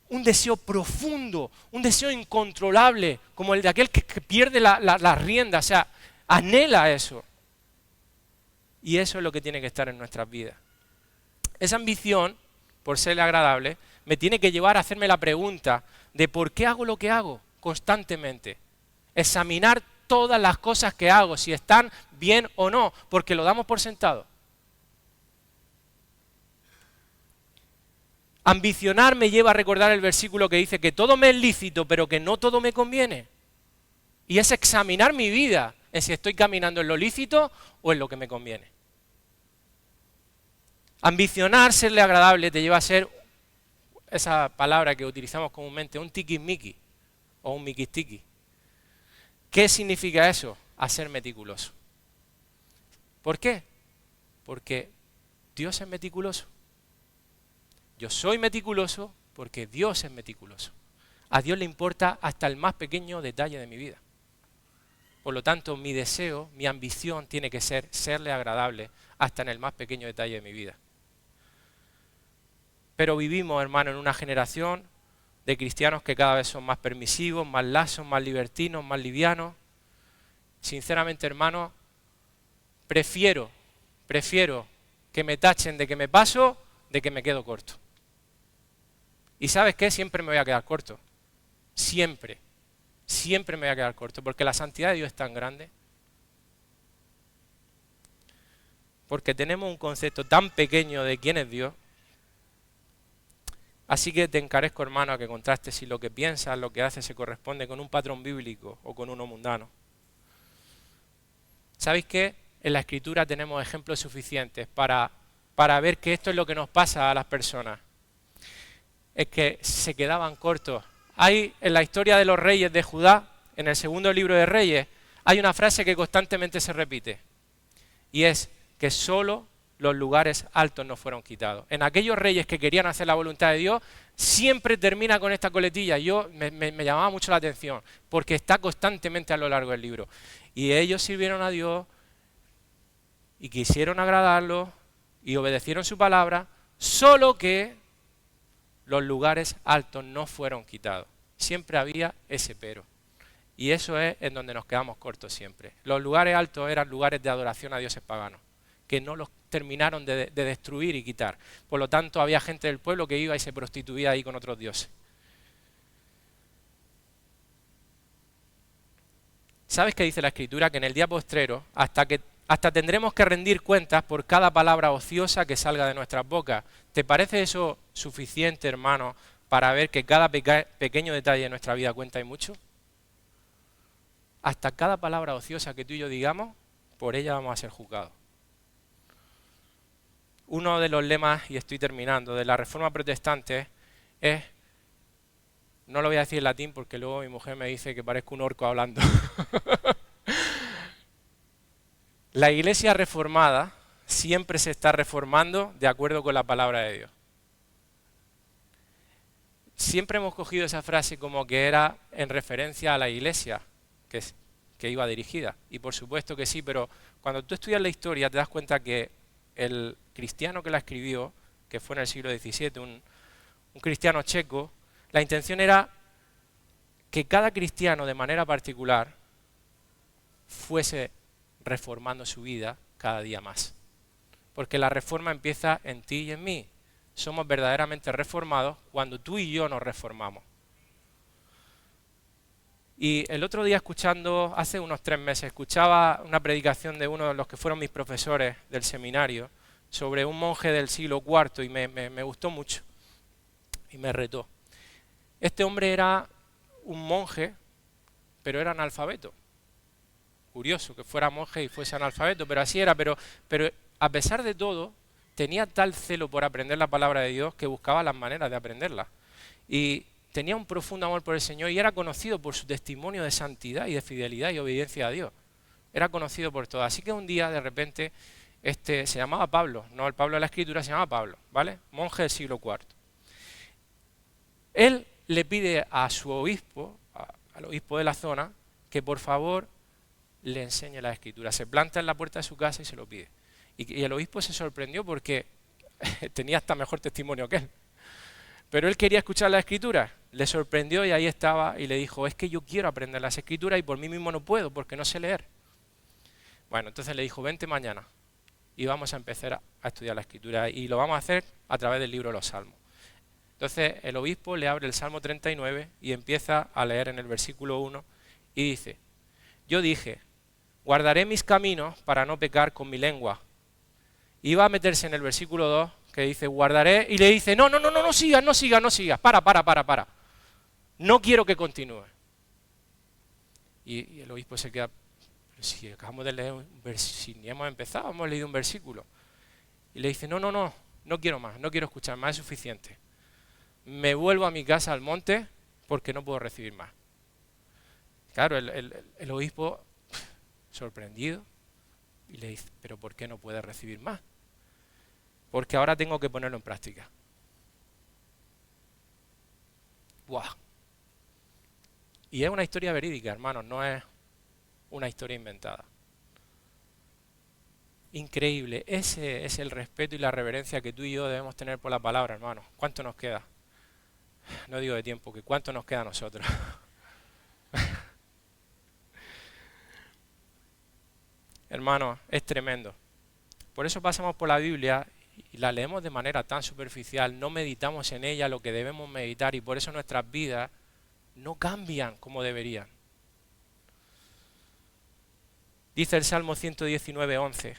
un deseo profundo, un deseo incontrolable, como el de aquel que pierde la rienda, o sea, anhela eso. Y eso es lo que tiene que estar en nuestras vidas. Esa ambición, por serle agradable, me tiene que llevar a hacerme la pregunta de por qué hago lo que hago constantemente. Examinar todas las cosas que hago, si están bien o no, porque lo damos por sentado. Ambicionar me lleva a recordar el versículo que dice que todo me es lícito, pero que no todo me conviene. Y es examinar mi vida en si estoy caminando en lo lícito o en lo que me conviene. Ambicionar, serle agradable, te lleva a ser, esa palabra que utilizamos comúnmente, un tiquismiqui o un miquistiqui. ¿Qué significa eso? A ser meticuloso. ¿Por qué? Porque Dios es meticuloso. Yo soy meticuloso porque Dios es meticuloso. A Dios le importa hasta el más pequeño detalle de mi vida. Por lo tanto, mi deseo, mi ambición tiene que ser serle agradable hasta en el más pequeño detalle de mi vida. Pero vivimos, hermano, en una generación de cristianos que cada vez son más permisivos, más laxos, más libertinos, más livianos. Sinceramente, hermano, prefiero que me tachen de que me paso, de que me quedo corto. ¿Y sabes qué? Siempre me voy a quedar corto. Siempre me voy a quedar corto, porque la santidad de Dios es tan grande. Porque tenemos un concepto tan pequeño de quién es Dios. Así que te encarezco, hermano, a que contrastes si lo que piensas, lo que haces se corresponde con un patrón bíblico o con uno mundano. ¿Sabéis qué? En la Escritura tenemos ejemplos suficientes para ver que esto es lo que nos pasa a las personas. Es que se quedaban cortos. Hay en la historia de los reyes de Judá, en el segundo libro de Reyes, hay una frase que constantemente se repite. Y es que solo los lugares altos no fueron quitados. En aquellos reyes que querían hacer la voluntad de Dios, siempre termina con esta coletilla. Me llamaba mucho la atención, porque está constantemente a lo largo del libro. Y ellos sirvieron a Dios, y quisieron agradarlo, y obedecieron su palabra, solo que los lugares altos no fueron quitados. Siempre había ese pero. Y eso es en donde nos quedamos cortos siempre. Los lugares altos eran lugares de adoración a dioses paganos, que no los terminaron de destruir y quitar. Por lo tanto, había gente del pueblo que iba y se prostituía ahí con otros dioses. ¿Sabes qué dice la Escritura? Que en el día postrero, hasta tendremos que rendir cuentas por cada palabra ociosa que salga de nuestras bocas. ¿Te parece eso suficiente, hermano, para ver que cada pequeño detalle de nuestra vida cuenta y mucho? Hasta cada palabra ociosa que tú y yo digamos, por ella vamos a ser juzgados. Uno de los lemas, y estoy terminando, de la Reforma Protestante es, no lo voy a decir en latín porque luego mi mujer me dice que parezco un orco hablando. La Iglesia reformada siempre se está reformando de acuerdo con la palabra de Dios. Siempre hemos cogido esa frase como que era en referencia a la Iglesia que iba dirigida. Y por supuesto que sí, pero cuando tú estudias la historia te das cuenta que el cristiano que la escribió, que fue en el siglo XVII, un cristiano checo, la intención era que cada cristiano de manera particular fuese reformando su vida cada día más. Porque la reforma empieza en ti y en mí. Somos verdaderamente reformados cuando tú y yo nos reformamos. Y el otro día hace unos 3 meses, escuchaba una predicación de uno de los que fueron mis profesores del seminario sobre un monje del siglo IV y me gustó mucho y me retó. Este hombre era un monje, pero era analfabeto. Curioso que fuera monje y fuese analfabeto, pero así era, pero a pesar de todo, tenía tal celo por aprender la palabra de Dios que buscaba las maneras de aprenderla. Y tenía un profundo amor por el Señor y era conocido por su testimonio de santidad y de fidelidad y obediencia a Dios. Era conocido por todo. Así que un día, de repente, se llamaba Pablo, no el Pablo de la Escritura, se llamaba Pablo, ¿vale? Monje del siglo IV. Él le pide a su obispo, al obispo de la zona, que por favor le enseñe la Escritura. Se planta en la puerta de su casa y se lo pide. Y el obispo se sorprendió porque tenía hasta mejor testimonio que él. Pero él quería escuchar la Escritura. Le sorprendió y ahí estaba y le dijo, es que yo quiero aprender las Escrituras y por mí mismo no puedo porque no sé leer. Bueno, entonces le dijo, vente mañana y vamos a empezar a estudiar la Escritura y lo vamos a hacer a través del libro de los Salmos. Entonces el obispo le abre el Salmo 39 y empieza a leer en el versículo 1 y dice, yo dije, guardaré mis caminos para no pecar con mi lengua. Y va a meterse en el versículo 2 que dice, guardaré, y le dice, no sigas, para. No quiero que continúe. Y el obispo se queda, si acabamos de leer si ni hemos empezado, hemos leído un versículo. Y le dice, no quiero más, no quiero escuchar más, es suficiente. Me vuelvo a mi casa al monte porque no puedo recibir más. Claro, el obispo, sorprendido, y le dice, pero ¿por qué no puede recibir más? Porque ahora tengo que ponerlo en práctica. ¡Wow! Y es una historia verídica, hermanos, no es una historia inventada. Increíble, ese es el respeto y la reverencia que tú y yo debemos tener por la palabra, hermanos. ¿Cuánto nos queda? No digo de tiempo, que cuánto nos queda a nosotros. Hermanos, es tremendo. Por eso pasamos por la Biblia y la leemos de manera tan superficial, no meditamos en ella lo que debemos meditar y por eso nuestras vidas no cambian como deberían. Dice el Salmo 119:11,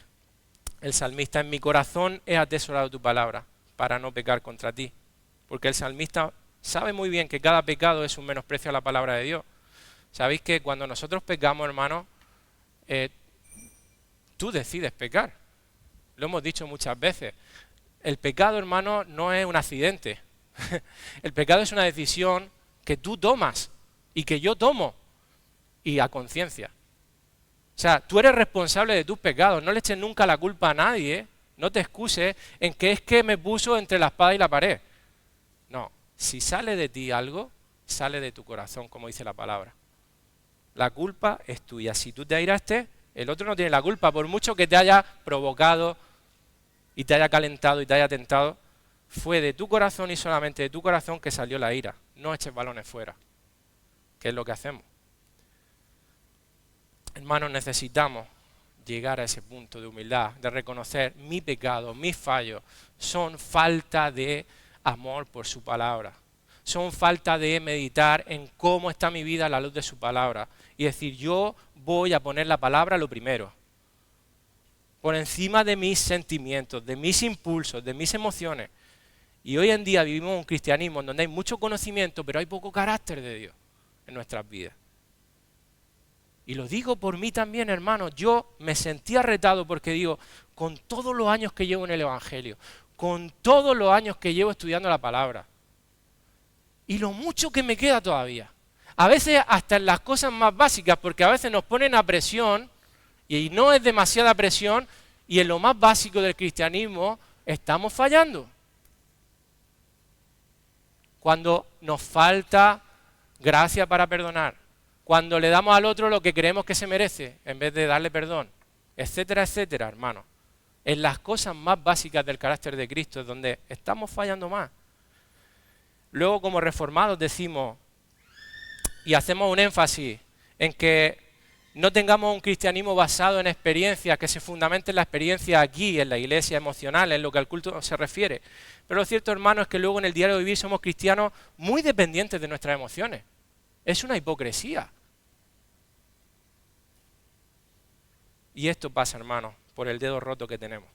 el salmista, en mi corazón he atesorado tu palabra para no pecar contra ti. Porque el salmista sabe muy bien que cada pecado es un menosprecio a la palabra de Dios. Sabéis que cuando nosotros pecamos, hermanos, tú decides pecar. Lo hemos dicho muchas veces. El pecado, hermano, no es un accidente. El pecado es una decisión que tú tomas y que yo tomo y a conciencia. O sea, tú eres responsable de tus pecados. No le eches nunca la culpa a nadie. No te excuses en que es que me puso entre la espada y la pared. No, si sale de ti algo, sale de tu corazón, como dice la palabra. La culpa es tuya. Si tú te airaste, el otro no tiene la culpa, por mucho que te haya provocado y te haya calentado y te haya tentado, fue de tu corazón y solamente de tu corazón que salió la ira. No eches balones fuera, que es lo que hacemos. Hermanos, necesitamos llegar a ese punto de humildad, de reconocer mi pecado, mis fallos, son falta de amor por su palabra. Son falta de meditar en cómo está mi vida a la luz de su palabra. Y decir, yo voy a poner la palabra lo primero. Por encima de mis sentimientos, de mis impulsos, de mis emociones. Y hoy en día vivimos un cristianismo en donde hay mucho conocimiento, pero hay poco carácter de Dios en nuestras vidas. Y lo digo por mí también, hermanos. Yo me sentía retado porque digo, con todos los años que llevo en el Evangelio, con todos los años que llevo estudiando la palabra, y lo mucho que me queda todavía. A veces hasta en las cosas más básicas, porque a veces nos ponen a presión, y no es demasiada presión, y en lo más básico del cristianismo estamos fallando. Cuando nos falta gracia para perdonar, cuando le damos al otro lo que creemos que se merece, en vez de darle perdón, etcétera, etcétera, hermanos. En las cosas más básicas del carácter de Cristo es donde estamos fallando más. Luego, como reformados, decimos y hacemos un énfasis en que no tengamos un cristianismo basado en experiencias, que se fundamente en la experiencia aquí, en la iglesia emocional, en lo que al culto se refiere. Pero lo cierto, hermano, es que luego en el diario vivir somos cristianos muy dependientes de nuestras emociones. Es una hipocresía. Y esto pasa, hermano, por el dedo roto que tenemos,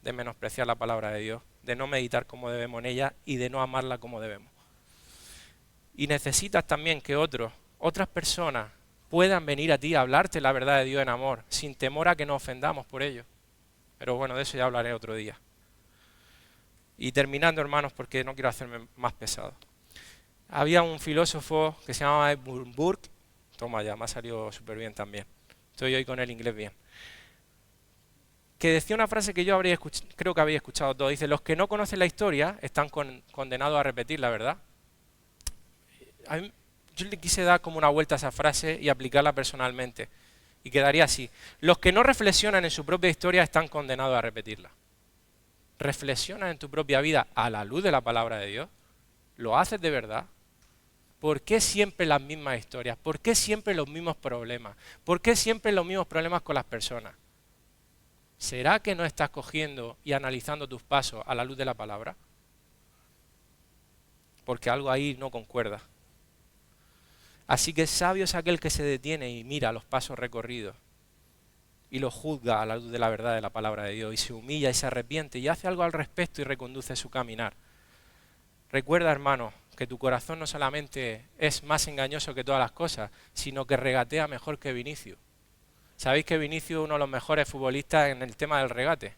de menospreciar la palabra de Dios, de no meditar como debemos en ella y de no amarla como debemos. Y necesitas también que otras personas puedan venir a ti a hablarte la verdad de Dios en amor, sin temor a que nos ofendamos por ello. Pero bueno, de eso ya hablaré otro día. Y terminando, hermanos, porque no quiero hacerme más pesado. Había un filósofo que se llamaba Edmund Burke. Toma ya, me ha salido súper bien también. Estoy hoy con el inglés bien. Que decía una frase que yo creo que había escuchado todo. Dice, los que no conocen la historia están condenados a repetirla, ¿verdad? Yo le quise dar como una vuelta a esa frase y aplicarla personalmente. Y quedaría así. Los que no reflexionan en su propia historia están condenados a repetirla. ¿Reflexionas en tu propia vida a la luz de la palabra de Dios? ¿Lo haces de verdad? ¿Por qué siempre las mismas historias? ¿Por qué siempre los mismos problemas? ¿Por qué siempre los mismos problemas con las personas? ¿Será que no estás cogiendo y analizando tus pasos a la luz de la palabra? Porque algo ahí no concuerda. Así que sabio es aquel que se detiene y mira los pasos recorridos y los juzga a la luz de la verdad de la palabra de Dios y se humilla y se arrepiente y hace algo al respecto y reconduce su caminar. Recuerda, hermano, que tu corazón no solamente es más engañoso que todas las cosas, sino que regatea mejor que Vinicius. Sabéis que Vinicius es uno de los mejores futbolistas en el tema del regate.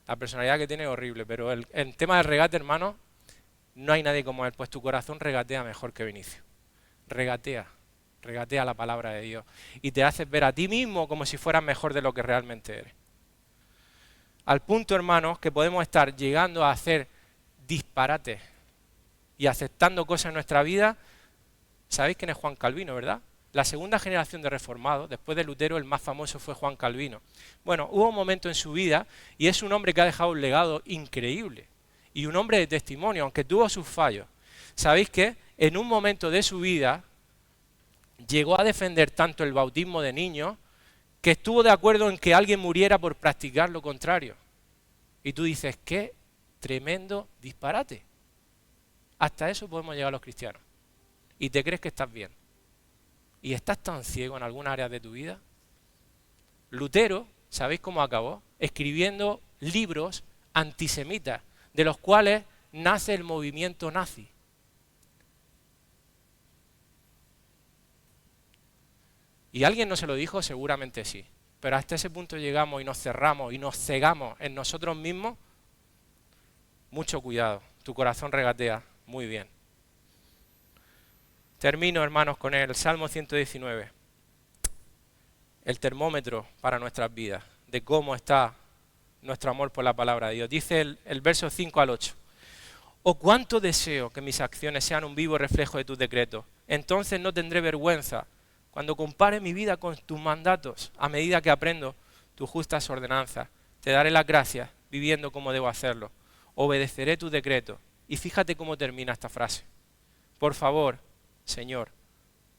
La personalidad que tiene es horrible, pero el tema del regate, hermano, no hay nadie como él, pues tu corazón regatea mejor que Vinicius. Regatea la palabra de Dios y te haces ver a ti mismo como si fueras mejor de lo que realmente eres. Al punto, hermanos, que podemos estar llegando a hacer disparates y aceptando cosas en nuestra vida. ¿Sabéis quién es Juan Calvino, verdad? La segunda generación de reformados, después de Lutero, el más famoso fue Juan Calvino. Bueno, hubo un momento en su vida y es un hombre que ha dejado un legado increíble y un hombre de testimonio, aunque tuvo sus fallos. ¿Sabéis qué? En un momento de su vida llegó a defender tanto el bautismo de niños que estuvo de acuerdo en que alguien muriera por practicar lo contrario. Y tú dices, qué tremendo disparate. Hasta eso podemos llegar los cristianos. Y te crees que estás bien. ¿Y estás tan ciego en alguna área de tu vida? Lutero, ¿sabéis cómo acabó? Escribiendo libros antisemitas, de los cuales nace el movimiento nazi. ¿Y alguien no se lo dijo? Seguramente sí. Pero hasta ese punto llegamos y nos cerramos y nos cegamos en nosotros mismos. Mucho cuidado, tu corazón regatea muy bien. Termino, hermanos, con el Salmo 119. El termómetro para nuestras vidas, de cómo está nuestro amor por la palabra de Dios. Dice el verso 5 al 8. Oh, cuánto deseo que mis acciones sean un vivo reflejo de tus decretos. Entonces no tendré vergüenza cuando compare mi vida con tus mandatos, a medida que aprendo tus justas ordenanzas. Te daré las gracias viviendo como debo hacerlo. Obedeceré tus decretos. Y fíjate cómo termina esta frase. Por favor, Señor,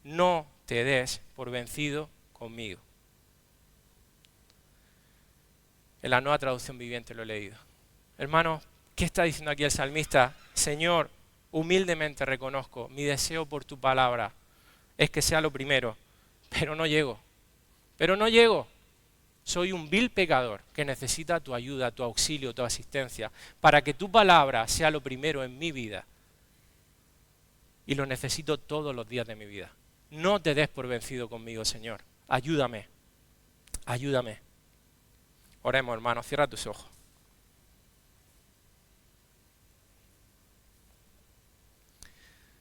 no te des por vencido conmigo. En la Nueva Traducción Viviente lo he leído. Hermanos, ¿qué está diciendo aquí el salmista? Señor, humildemente reconozco, mi deseo por tu palabra es que sea lo primero, pero no llego. Soy un vil pecador que necesita tu ayuda, tu auxilio, tu asistencia, para que tu palabra sea lo primero en mi vida. Y lo necesito todos los días de mi vida. No te des por vencido conmigo, Señor. Ayúdame. Ayúdame. Oremos, hermanos. Cierra tus ojos.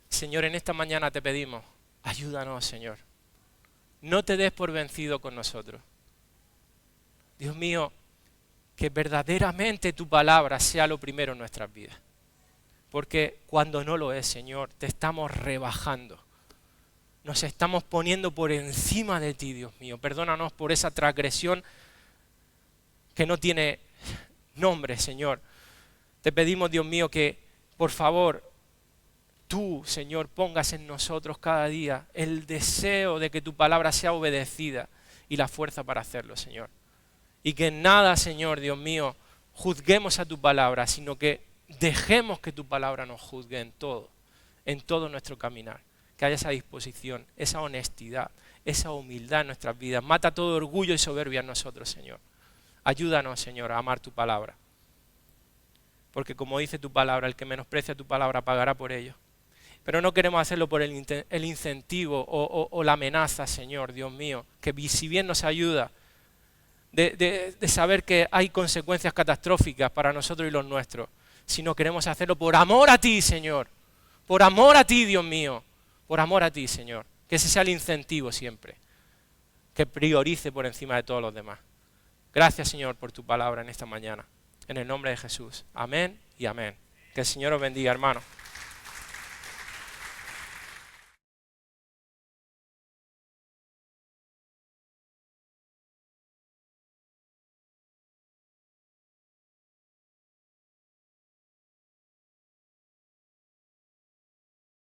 Señor, en esta mañana te pedimos, ayúdanos, Señor. No te des por vencido con nosotros. Dios mío, que verdaderamente tu palabra sea lo primero en nuestras vidas. Porque cuando no lo es, Señor, te estamos rebajando. Nos estamos poniendo por encima de ti, Dios mío. Perdónanos por esa transgresión que no tiene nombre, Señor. Te pedimos, Dios mío, que por favor tú, Señor, pongas en nosotros cada día el deseo de que tu palabra sea obedecida y la fuerza para hacerlo, Señor. Y que en nada, Señor, Dios mío, juzguemos a tu palabra, sino que dejemos que tu palabra nos juzgue en todo nuestro caminar. Que haya esa disposición, esa honestidad, esa humildad en nuestras vidas. Mata todo orgullo y soberbia en nosotros, Señor. Ayúdanos, Señor, a amar tu palabra. Porque como dice tu palabra, el que menosprecia tu palabra pagará por ello. Pero no queremos hacerlo por el incentivo o la amenaza, Señor, Dios mío, que si bien nos ayuda, de saber que hay consecuencias catastróficas para nosotros y los nuestros, sino queremos hacerlo por amor a ti, Señor. Por amor a ti, Dios mío. Por amor a ti, Señor. Que ese sea el incentivo siempre. Que priorice por encima de todos los demás. Gracias, Señor, por tu palabra en esta mañana. En el nombre de Jesús. Amén y amén. Que el Señor os bendiga, hermano.